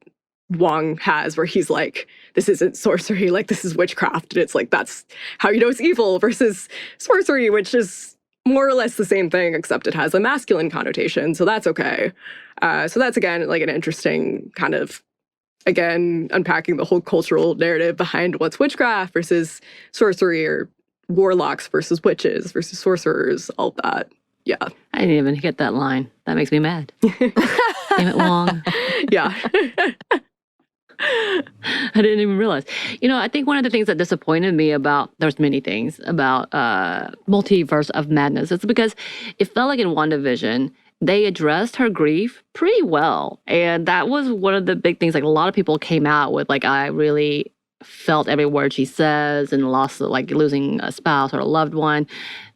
Wong has where he's like, this isn't sorcery, like this is witchcraft. And it's like, that's how you know it's evil, versus sorcery, which is more or less the same thing, except it has a masculine connotation. So that's okay. So that's, again, like an interesting kind of, again, unpacking the whole cultural narrative behind what's witchcraft versus sorcery, or warlocks versus witches versus sorcerers, all that. Yeah. I didn't even get that line. That makes me mad. Damn it, Wong. Yeah. I didn't even realize. You know, I think one of the things that disappointed me about, there's many things about Multiverse of Madness, it's because it felt like in WandaVision, they addressed her grief pretty well. And that was one of the big things. Like, a lot of people came out with, like, I really felt every word she says, and lost, like, losing a spouse or a loved one,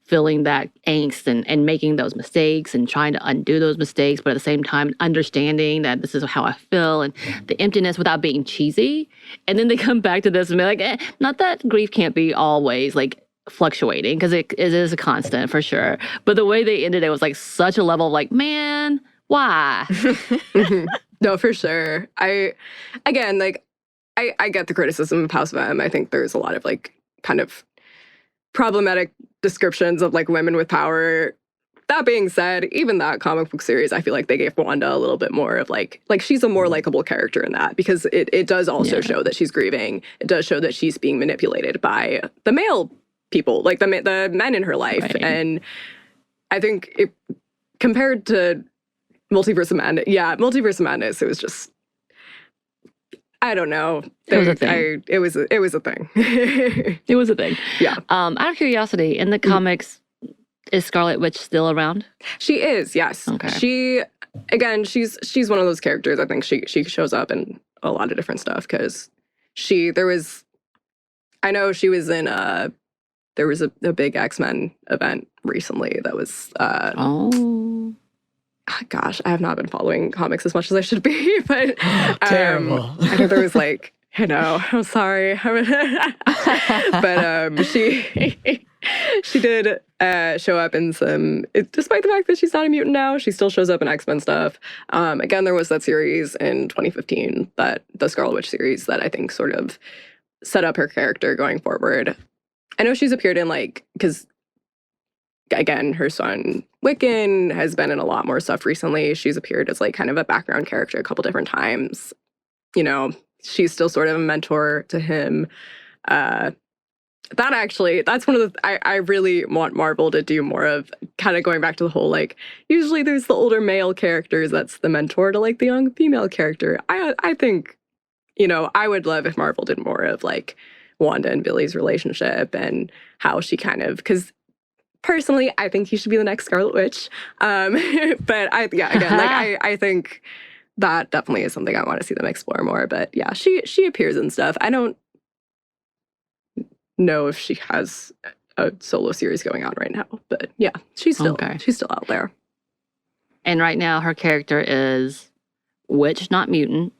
feeling that angst and making those mistakes and trying to undo those mistakes, but at the same time understanding that this is how I feel, and the emptiness without being cheesy. And then they come back to this and be like, not that grief can't be always like fluctuating, because it is a constant for sure. But the way they ended it was like such a level of like, man, why? No, for sure. I get the criticism of House of M. I think there's a lot of like kind of problematic descriptions of like women with power. That being said, even that comic book series, I feel like they gave Wanda a little bit more of like she's a more likable character in that, because it does also show that she's grieving. It does show that she's being manipulated by the male people, like the men in her life. Right. And I think compared to Multiverse of Madness, Multiverse of Madness, it was just, I don't know. It was a thing. It was a thing. It was a thing. Yeah. Out of curiosity, in the comics, is Scarlet Witch still around? She is, yes. Okay. She's one of those characters. I think she shows up in a lot of different stuff, because I know she was in there was a big X-Men event recently that was gosh, I have not been following comics as much as I should be, but terrible. I think there was like, I know, I'm sorry. But she did show up in some, despite the fact that she's not a mutant now, she still shows up in X-Men stuff. Again, there was that series in 2015, the Scarlet Witch series, that I think sort of set up her character going forward. I know she's appeared in because again, her son Wiccan has been in a lot more stuff recently. She's appeared as like kind of a background character a couple different times. You know, she's still sort of a mentor to him. That's one of the, I really want Marvel to do more of, kind of going back to the whole, like, usually there's the older male characters that's the mentor to like the young female character. I think, you know, I would love if Marvel did more of like Wanda and Billy's relationship, and how she kind of, because personally, I think he should be the next Scarlet Witch. But I think that definitely is something I want to see them explore more. But yeah, she appears in stuff. I don't know if she has a solo series going on right now, but yeah, she's still out there. And right now, her character is witch, not mutant.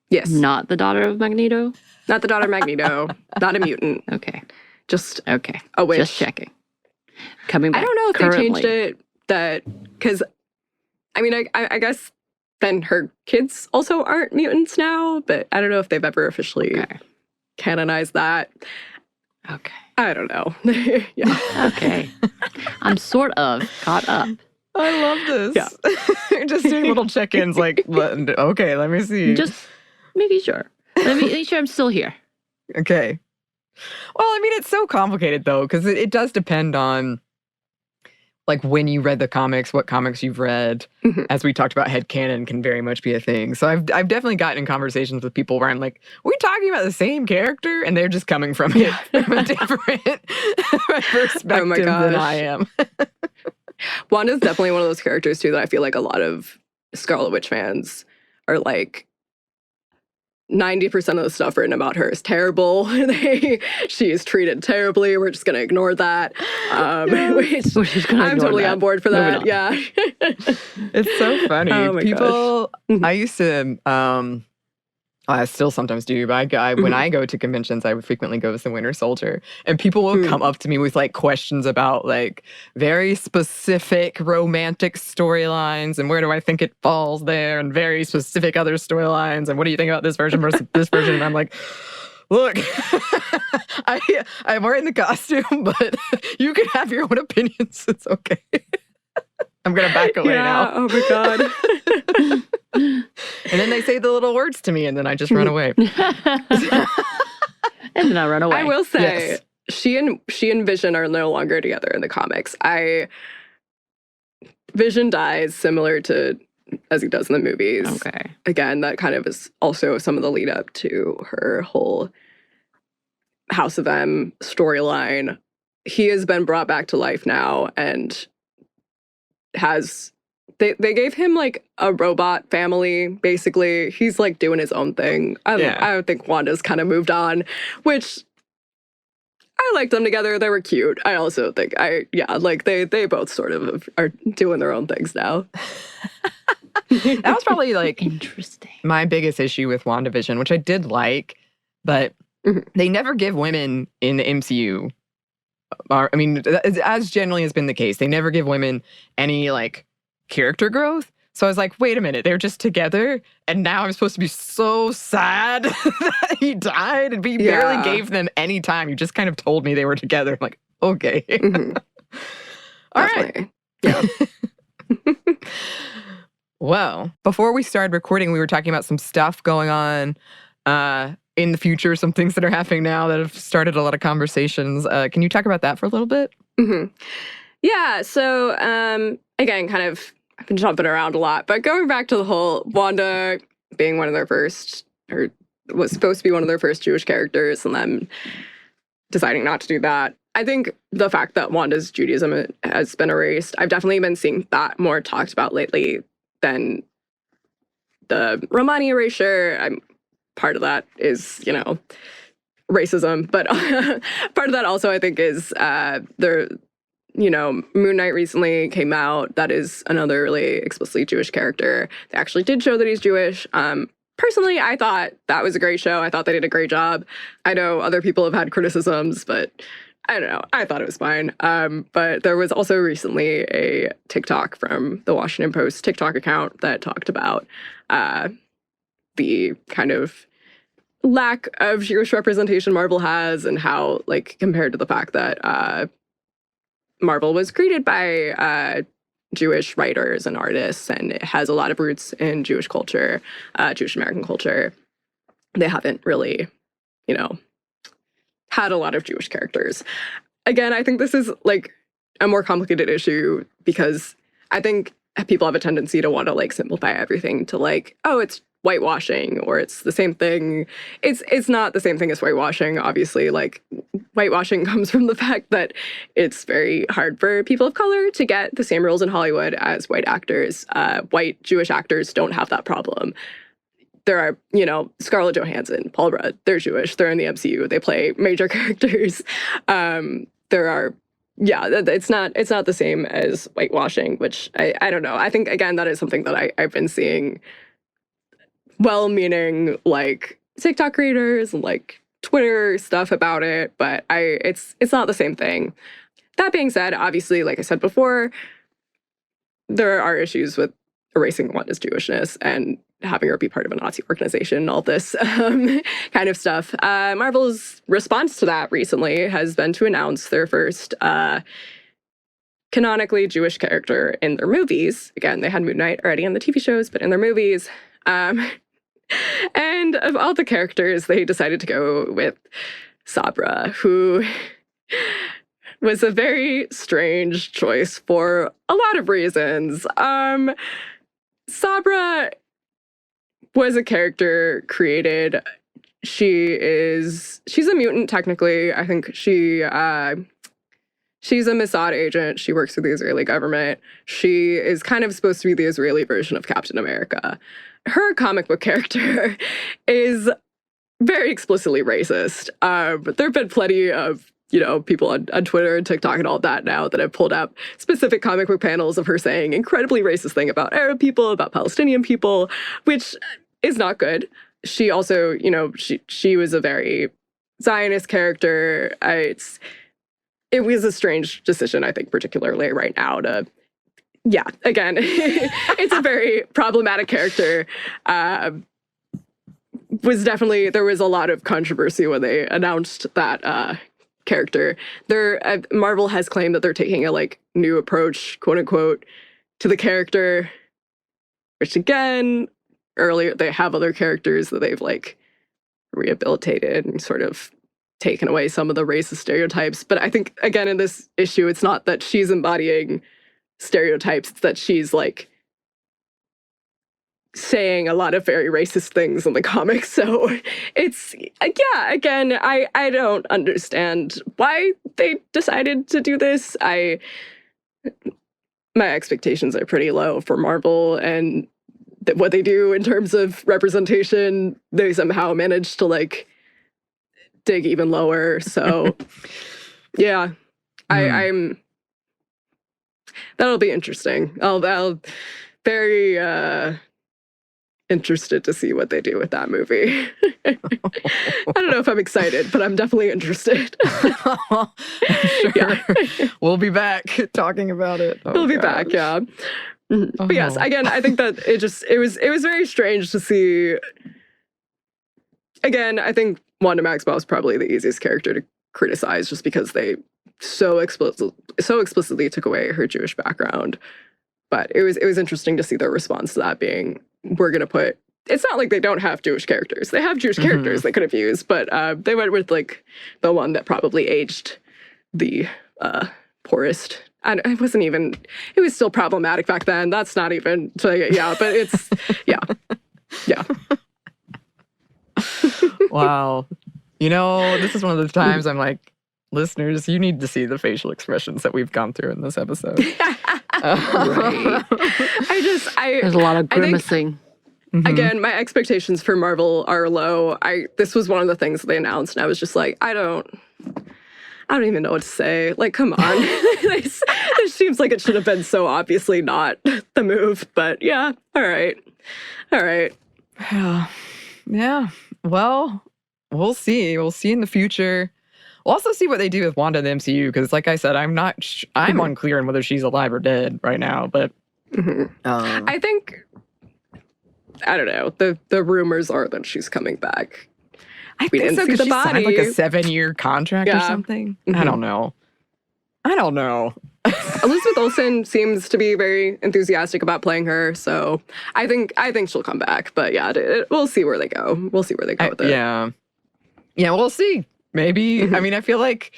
Yes. Not the daughter of Magneto. Not the daughter of Magneto. Not a mutant. Okay. Just okay. A witch. Just checking. Coming back. I don't know if currently. They changed it because I mean, I guess then her kids also aren't mutants now, but I don't know if they've ever officially canonized that. Okay. I don't know. Yeah. Okay. I'm sort of caught up. I love this. Yeah. Just doing little check-ins like, okay, let me see. Just making sure. Let me make sure I'm still here. Okay. Well, I mean, it's so complicated, though, because it does depend on, like, when you read the comics, what comics you've read. Mhm. As we talked about, headcanon can very much be a thing. So I've definitely gotten in conversations with people where I'm like, are we talking about the same character? And they're just coming from it from a different perspective than I am. Wanda's definitely one of those characters, too, that I feel like a lot of Scarlet Witch fans are like, 90% of the stuff written about her is terrible. She is treated terribly. We're just going to ignore that. Which I'm totally on board for that. Yeah. It's so funny. Oh my People, gosh. I used to, I still sometimes do, but when I go to conventions, I would frequently go as the Winter Soldier. And people will come up to me with like questions about like very specific romantic storylines and where do I think it falls there, and very specific other storylines. And what do you think about this version versus this version? And I'm like, look, I'm wearing the costume, but you can have your own opinions. It's okay. I'm going to back away now. Oh my God. And then they say the little words to me, and then I just run away. And then I run away. I will say, Yes. she and Vision are no longer together in the comics. Vision dies similar to as he does in the movies. Okay. Again, that kind of is also some of the lead up to her whole House of M storyline. He has been brought back to life now and they gave him like a robot family, basically. He's like doing his own thing. I think Wanda's kind of moved on, which I liked them together. They were cute. I also think they both sort of are doing their own things now. That was probably like Interesting. my biggest issue with WandaVision, which I did like, but they never give women in the MCU, I mean, as generally has been the case, they never give women any like character growth. So I was like, wait a minute, they're just together, and now I'm supposed to be so sad that he died, and we barely gave them any time. You just kind of told me they were together. I'm like, okay. All right. Yeah. Well, before we started recording, we were talking about some stuff going on in the future, some things that are happening now that have started a lot of conversations. Can you talk about that for a little bit? Yeah, so again, kind of, I've been jumping around a lot, but going back to the whole Wanda being one of their first, or was supposed to be one of their first Jewish characters, and then deciding not to do that. I think the fact that Wanda's Judaism has been erased, I've definitely been seeing that more talked about lately than the Romani erasure. Part of that is, racism, but part of that also I think is Moon Knight recently came out. That is another really explicitly Jewish character. They actually did show that he's Jewish. Personally, I thought that was a great show. I thought they did a great job. I know other people have had criticisms, but I don't know. I thought it was fine. But there was also recently a TikTok from the Washington Post TikTok account that talked about the kind of lack of Jewish representation Marvel has, and how, like, compared to the fact that Marvel was created by Jewish writers and artists, and it has a lot of roots in Jewish culture, Jewish American culture, they haven't really, had a lot of Jewish characters. Again, I think this is like a more complicated issue because I think people have a tendency to want to like simplify everything to like, oh, it's whitewashing, or it's the same thing. It's not the same thing as whitewashing. Obviously, like, whitewashing comes from the fact that it's very hard for people of color to get the same roles in Hollywood as white actors. White Jewish actors don't have that problem. There are, Scarlett Johansson, Paul Rudd, they're Jewish, they're in the MCU, they play major characters. There are, it's not the same as whitewashing, which I don't know. I think, again, that is something that I've been seeing well-meaning, like, TikTok creators and, like, Twitter stuff about it, but it's not the same thing. That being said, obviously, like I said before, there are issues with erasing Wanda's Jewishness, and having her be part of a Nazi organization, all this kind of stuff. Marvel's response to that recently has been to announce their first canonically Jewish character in their movies. Again, they had Moon Knight already on the TV shows, but in their movies. And of all the characters, they decided to go with Sabra, who was a very strange choice for a lot of reasons. Sabra was a character created. She's a mutant, technically. I think she's a Mossad agent. She works for the Israeli government. She is kind of supposed to be the Israeli version of Captain America. Her comic book character is very explicitly racist. But there have been plenty of, people on Twitter and TikTok and all that now that have pulled up specific comic book panels of her saying incredibly racist thing about Arab people, about Palestinian people, which is not good. She also, she was a very Zionist character. It was a strange decision, I think, particularly right now again, it's a very problematic character. There was a lot of controversy when they announced that character. Marvel has claimed that they're taking a new approach, quote unquote, to the character, which again, earlier they have other characters that they've rehabilitated and sort of taken away some of the racist stereotypes. But I think, again, in this issue, it's not that she's embodying stereotypes, it's that she's saying a lot of very racist things in the comics. So it's, again, I don't understand why they decided to do this. My expectations are pretty low for Marvel, and what they do in terms of representation, they somehow managed to dig even lower. So yeah, I'm that'll be interesting. I'll very interested to see what they do with that movie. I don't know if I'm excited, but I'm definitely interested. I'm sure. Yeah. We'll be back talking about it. We'll be back, yeah. But yes, again, I think that it was very strange to see. Again, I think Wanda Maximoff is probably the easiest character to criticize, just because they so explicitly took away her Jewish background. But it was interesting to see their response to that being, we're going to put, it's not like they don't have Jewish characters. They have Jewish characters they could have used, but they went with the one that probably aged the poorest. And it was still problematic back then. That's not even, but it's, yeah. Wow. This is one of those times I'm like, listeners, you need to see the facial expressions that we've gone through in this episode. Right. There's a lot of grimacing. Again, my expectations for Marvel are low. This was one of the things they announced, and I was just like, I don't even know what to say. Come on. This seems like it should have been so obviously not the move, but yeah, all right. Yeah. Well, we'll see. We'll see in the future. We'll also see what they do with Wanda in the MCU, because like I said, I'm unclear on whether she's alive or dead right now, but I think, I don't know, the rumors are that she's coming back. I think so, because she signed like a 7-year contract or something. I don't know. Elizabeth Olsen seems to be very enthusiastic about playing her, so I think she'll come back. But yeah, we'll see where they go. We'll see where they go with it. Yeah, we'll see. Maybe. I mean, I feel like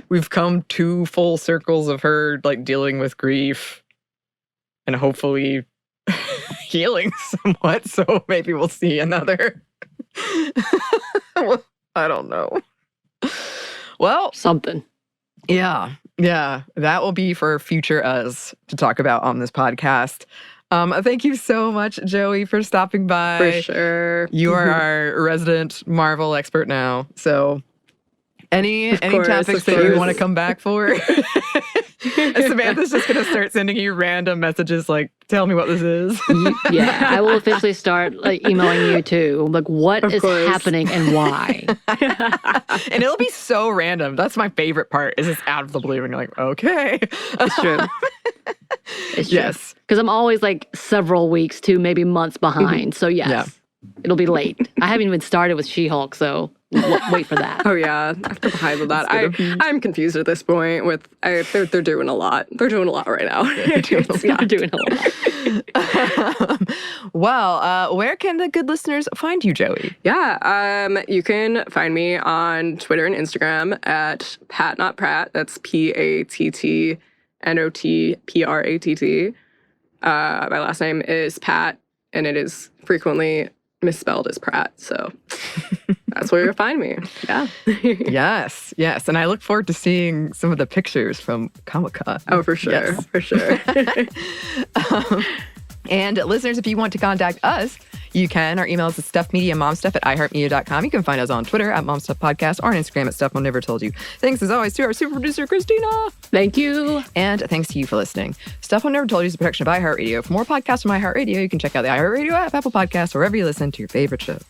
we've come 2 full circles of her dealing with grief and hopefully healing somewhat. So maybe we'll see another. I don't know. Well, something. Yeah, that will be for future us to talk about on this podcast. Thank you so much, Joey, for stopping by. For sure. You are our resident Marvel expert now. So any topics that you want to come back for? Samantha's just going to start sending you random messages tell me what this is. Yeah, I will officially start emailing you too. What is happening and why? And it'll be so random. That's my favorite part, is it's out of the blue and you're like, okay. That's true. It's true. Yes. Because I'm always like several weeks to maybe months behind. So yes, it'll be late. I haven't even started with She-Hulk, so wait for that. Oh yeah, after behind with that, I'm confused at this point. They're doing a lot. They're doing a lot right now. They're doing a lot. Well, where can the good listeners find you, Joey? Yeah, you can find me on Twitter and Instagram at Pat Not Pratt. That's PattNotPratt. My last name is Pat, and it is frequently misspelled as Pratt. So that's where you'll find me. Yeah. Yes. And I look forward to seeing some of the pictures from Comic-Con. Oh, for sure. Yes. For sure. And listeners, if you want to contact us, you can. Our email is stuffmediamomstuff@iheartmedia.com. You can find us on Twitter at momstuffpodcast or on Instagram at Stuff Mom Never Told You. Thanks as always to our super producer, Christina. Thank you. And thanks to you for listening. Stuff Mom Never Told You is a production of iHeartRadio. For more podcasts from iHeartRadio, you can check out the iHeartRadio app, Apple Podcasts, or wherever you listen to your favorite shows.